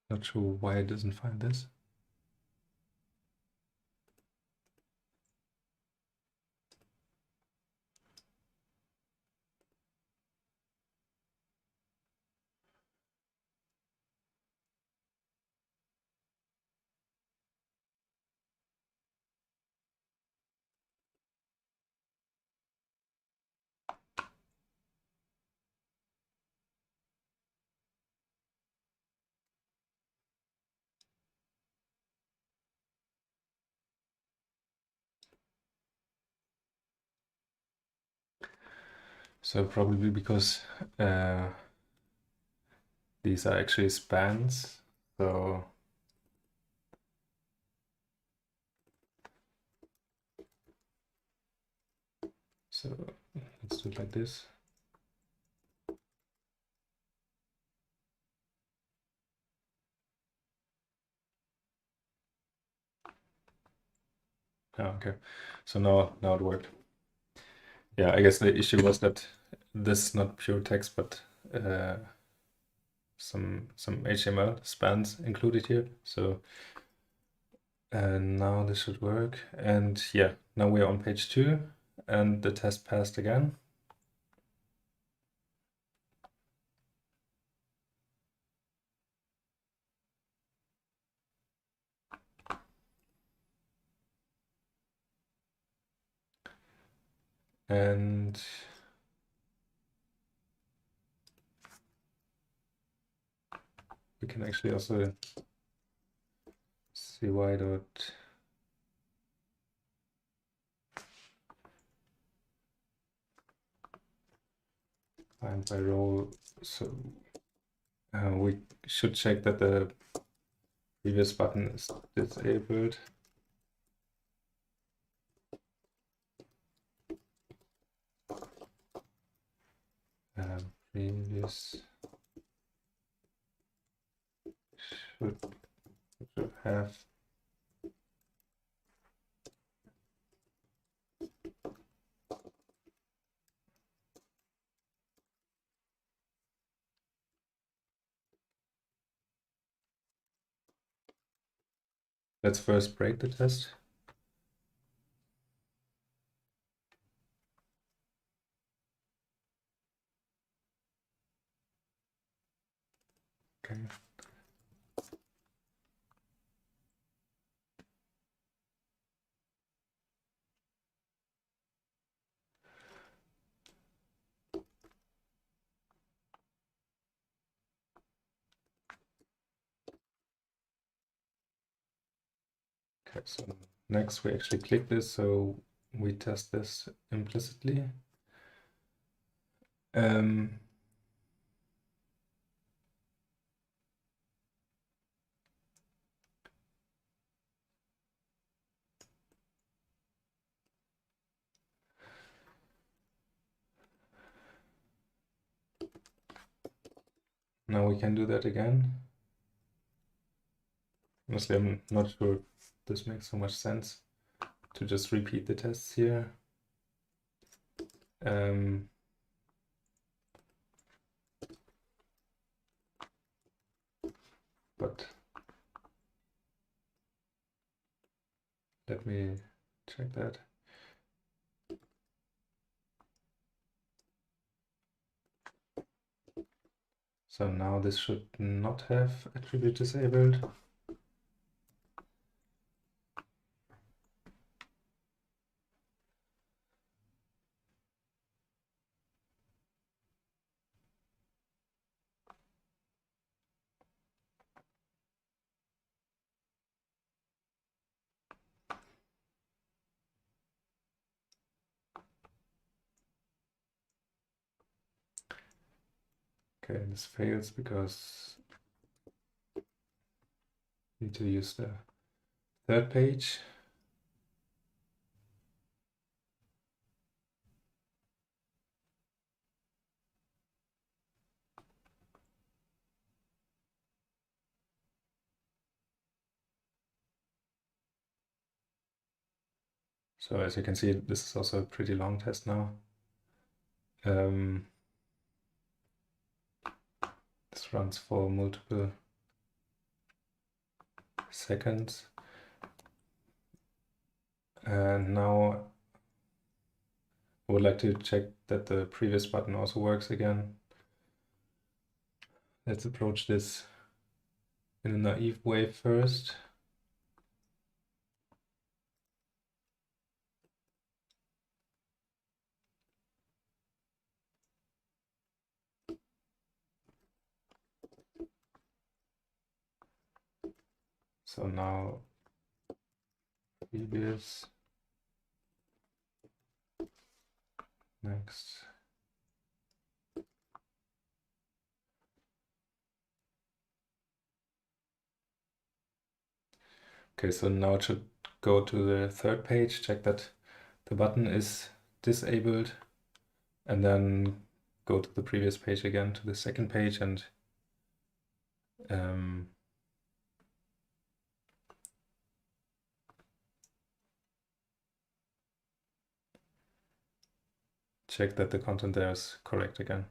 Not sure why it doesn't find this. So probably because these are actually spans. So let's do it like this. Oh, okay. So now it worked. Yeah, I guess the issue was that this is not pure text, but some HTML spans included here. So now this should work. And yeah, now we're on page 2 and the test passed again. And we can actually also see y dot find by role. So we should check that the previous button is disabled. Previous should have. Let's first break the test. Okay. Okay, so next we actually click this, so we test this implicitly. Now we can do that again. Honestly, I'm not sure if this makes so much sense to just repeat the tests here. But let me check that. So now this should not have attribute disabled. Okay, this fails because we need to use the third page. So as you can see, this is also a pretty long test now. This runs for multiple seconds. And now I would like to check that the previous button also works again. Let's approach this in a naive way first. So now previous, next. Okay, so now it should go to the third page, check that the button is disabled, and then go to the previous page again, to the second page, and check that the content there is correct again.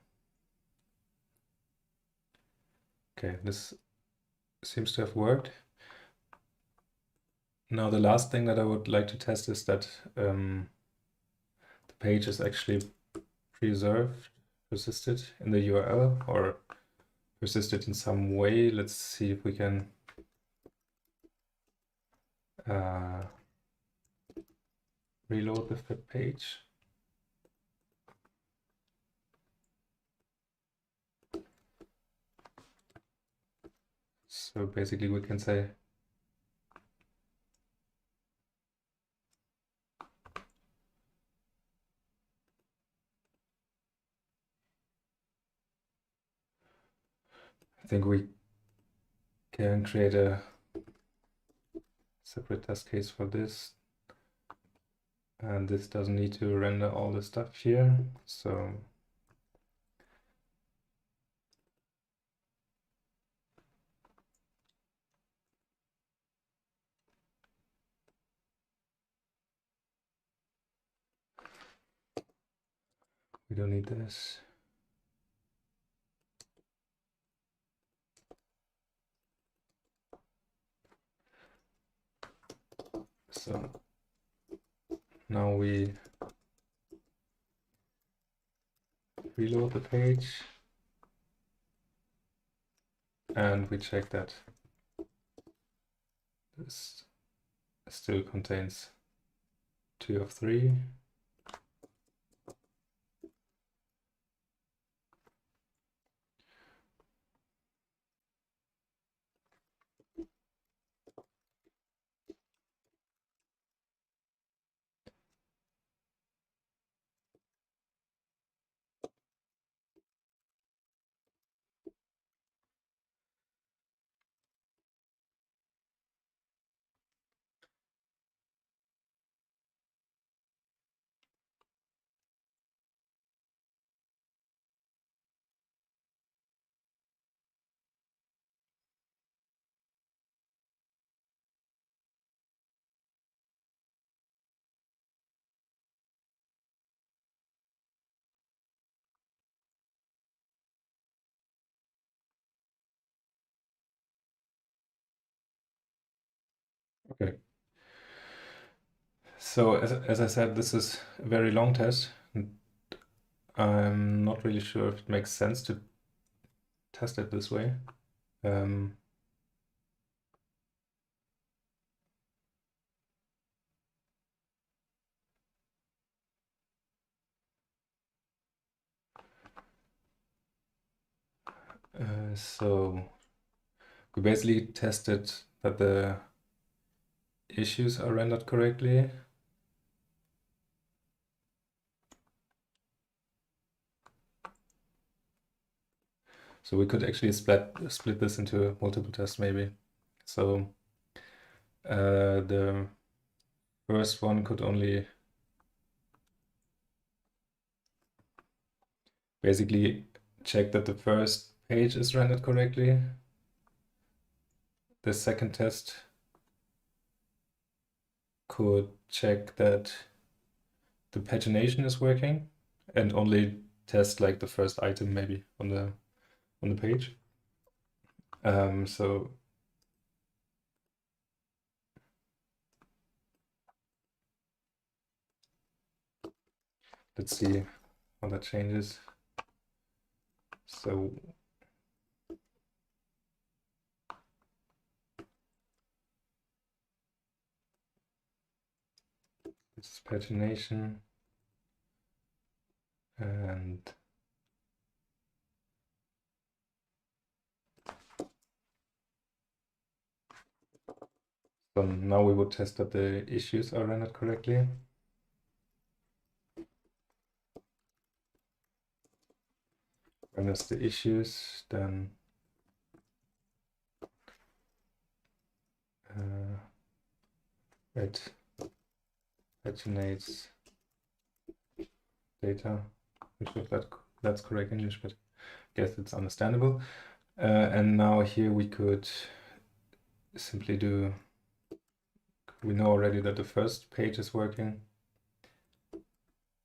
Okay, this seems to have worked. Now the last thing that I would like to test is that the page is actually persisted in the URL, or persisted in some way. Let's see if we can reload the page. So basically we can say I think we can create a separate test case for this, and this doesn't need to render all the stuff here, so we don't need this. So now we reload the page and we check that this still contains 2 of 3. Okay. So as I said, this is a very long test. I'm not really sure if it makes sense to test it this way. So we basically tested that the issues are rendered correctly. So we could actually split this into multiple tests maybe. So the first one could only basically check that the first page is rendered correctly. The second test could check that the pagination is working and only test like the first item maybe on the page. So let's see how that changes. So this is pagination, and so now we would test that the issues are rendered correctly. Renders the issues, then it paginates data. I'm not sure if that's correct English, but I guess it's understandable. And now here we could simply do, we know already that the first page is working.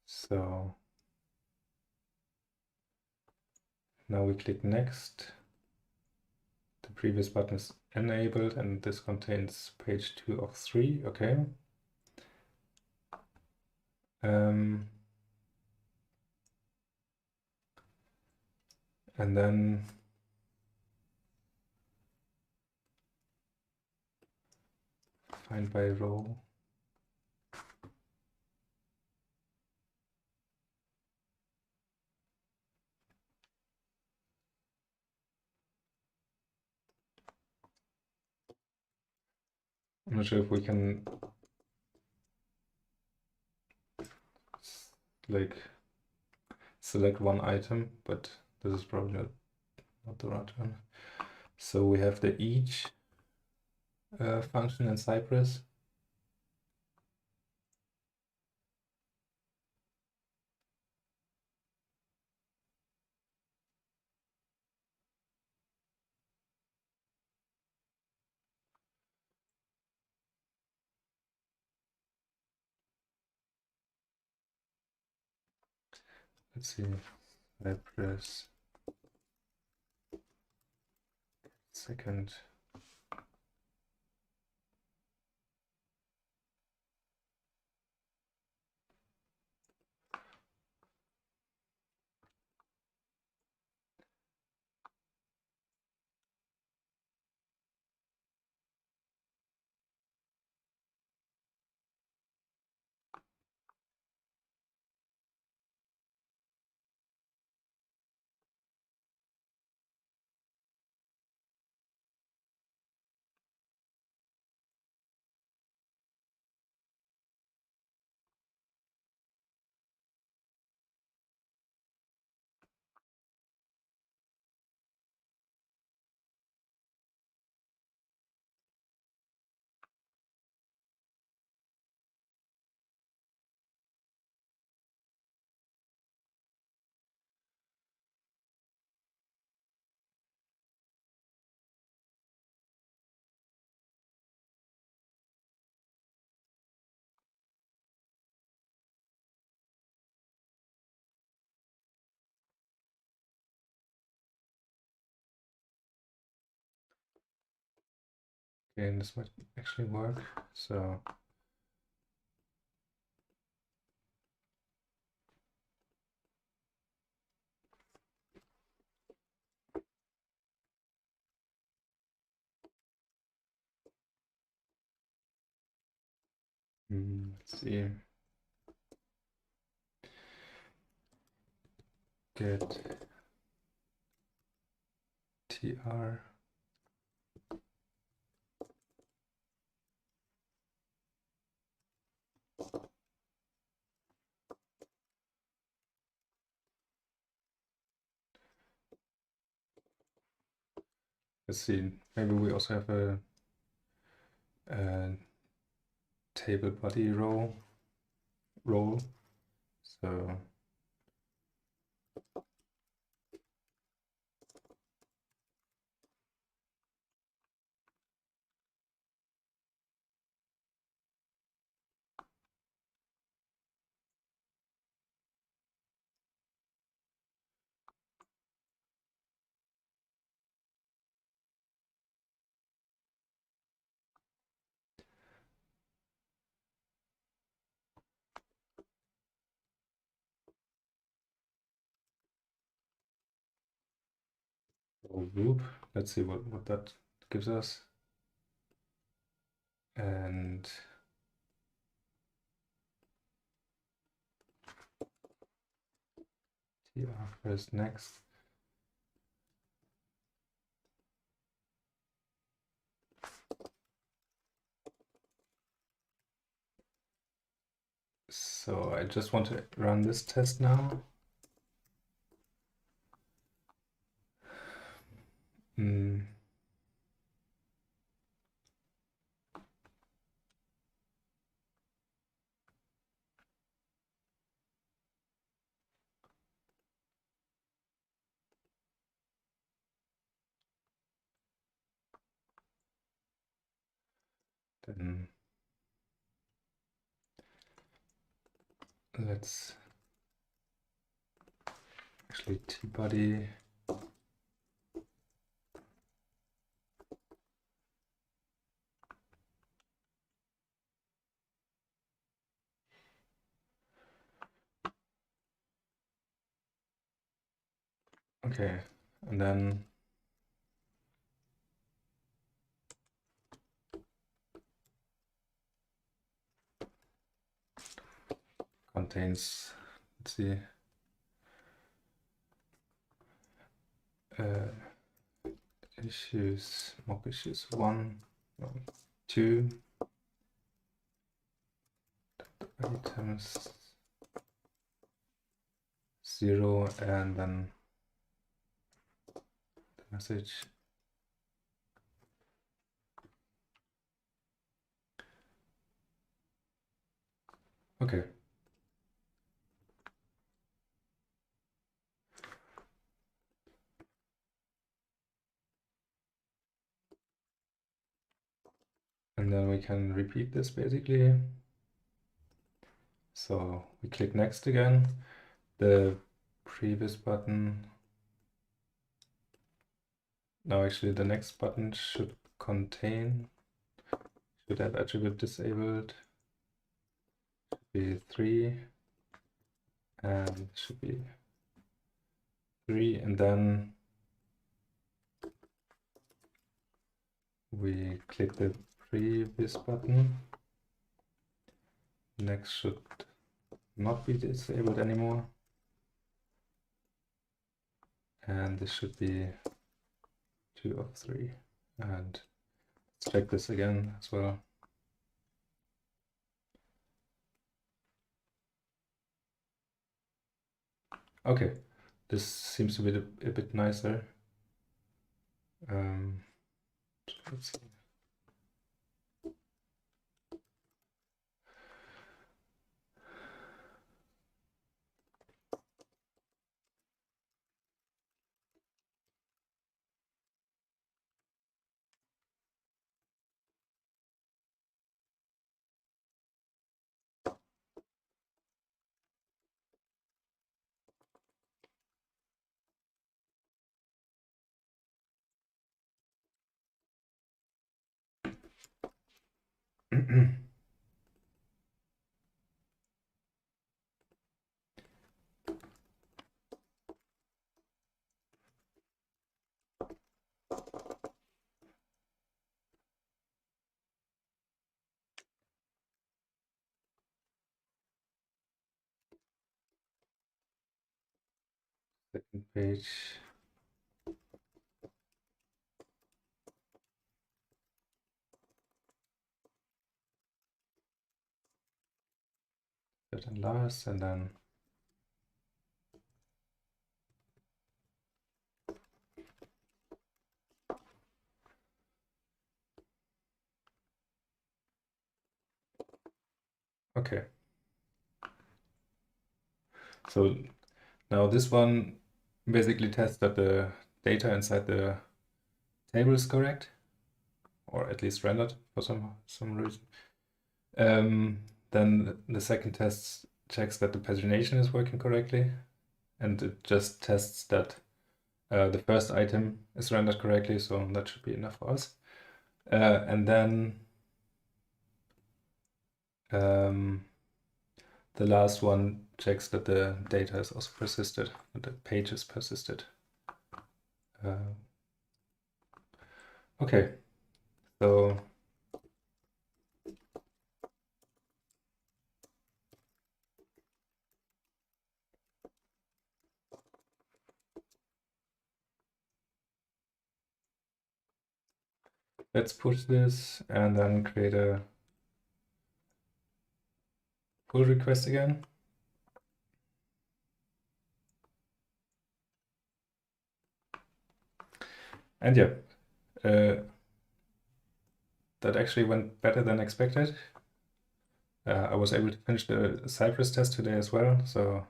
So now we click next. The previous button is enabled and this contains page 2 of 3, okay. And then find by row. I'm not sure if we can like select one item, but this is probably not the right one. So we have the each function in Cypress. Let's see, Cypress second. Okay, and this might actually work. So let's see. Get tr. Let's see, maybe we also have a table body role. So group. Let's see what that gives us. And tr first next. So I just want to run this test now. Then let's actually tbody okay, and then contains, let's see, issues, mock issues 1, 2, items 0, and then the message. Okay. And then we can repeat this basically. So we click next again. The previous button. Now actually the next button should contain, should have attribute disabled. Should be 3. And should be 3. And then we click the previous button. Next should not be disabled anymore. And this should be 2 of 3. And let's check this again as well. Okay, this seems to be a bit nicer. Let's see. Second page. Third and last, and then okay. So now this one basically tests that the data inside the table is correct, or at least rendered for some reason. Then the second test checks that the pagination is working correctly, and it just tests that the first item is rendered correctly, so that should be enough for us. And then the last one checks that the data is also persisted, and the page is persisted. Okay, so let's push this and then create a pull request again. And yeah, that actually went better than expected. I was able to finish the Cypress test today as well. So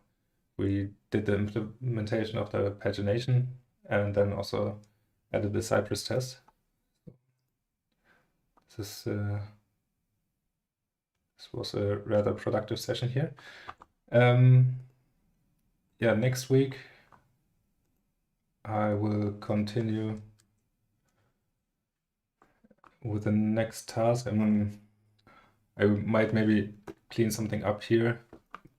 we did the implementation of the pagination and then also added the Cypress test. This is This was a rather productive session here. Yeah, next week I will continue with the next task. I might maybe clean something up here,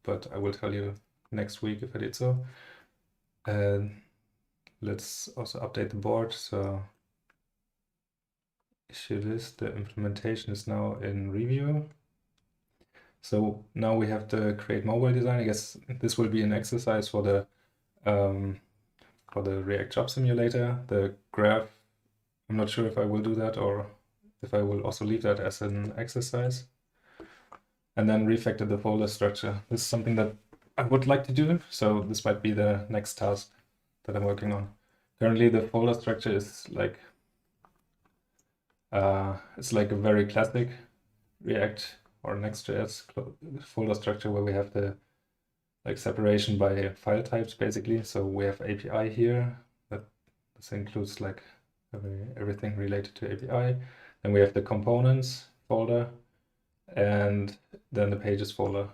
but I will tell you next week if I did so. Let's also update the board. So issue list, the implementation is now in review. So now we have the create mobile design. I guess this will be an exercise for the React Job Simulator. The graph, I'm not sure if I will do that or if I will also leave that as an exercise. And then refactor the folder structure. This is something that I would like to do, so this might be the next task that I'm working on. Currently, the folder structure is like it's like a very classic React or Next.js folder structure where we have the like separation by file types basically. So we have API here. This includes like everything related to API. Then we have the components folder, and then the pages folder.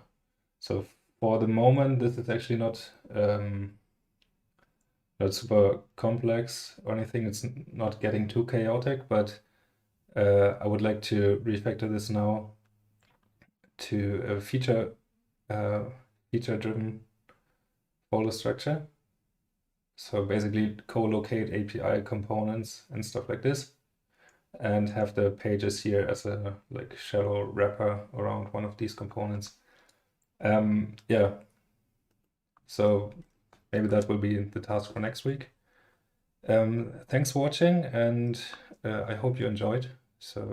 So for the moment, this is actually not super complex or anything. It's not getting too chaotic, but I would like to refactor this now to a feature-driven folder structure. So basically co-locate API components and stuff like this, and have the pages here as a like shallow wrapper around one of these components. Yeah, so maybe that will be the task for next week. Thanks for watching, and I hope you enjoyed. So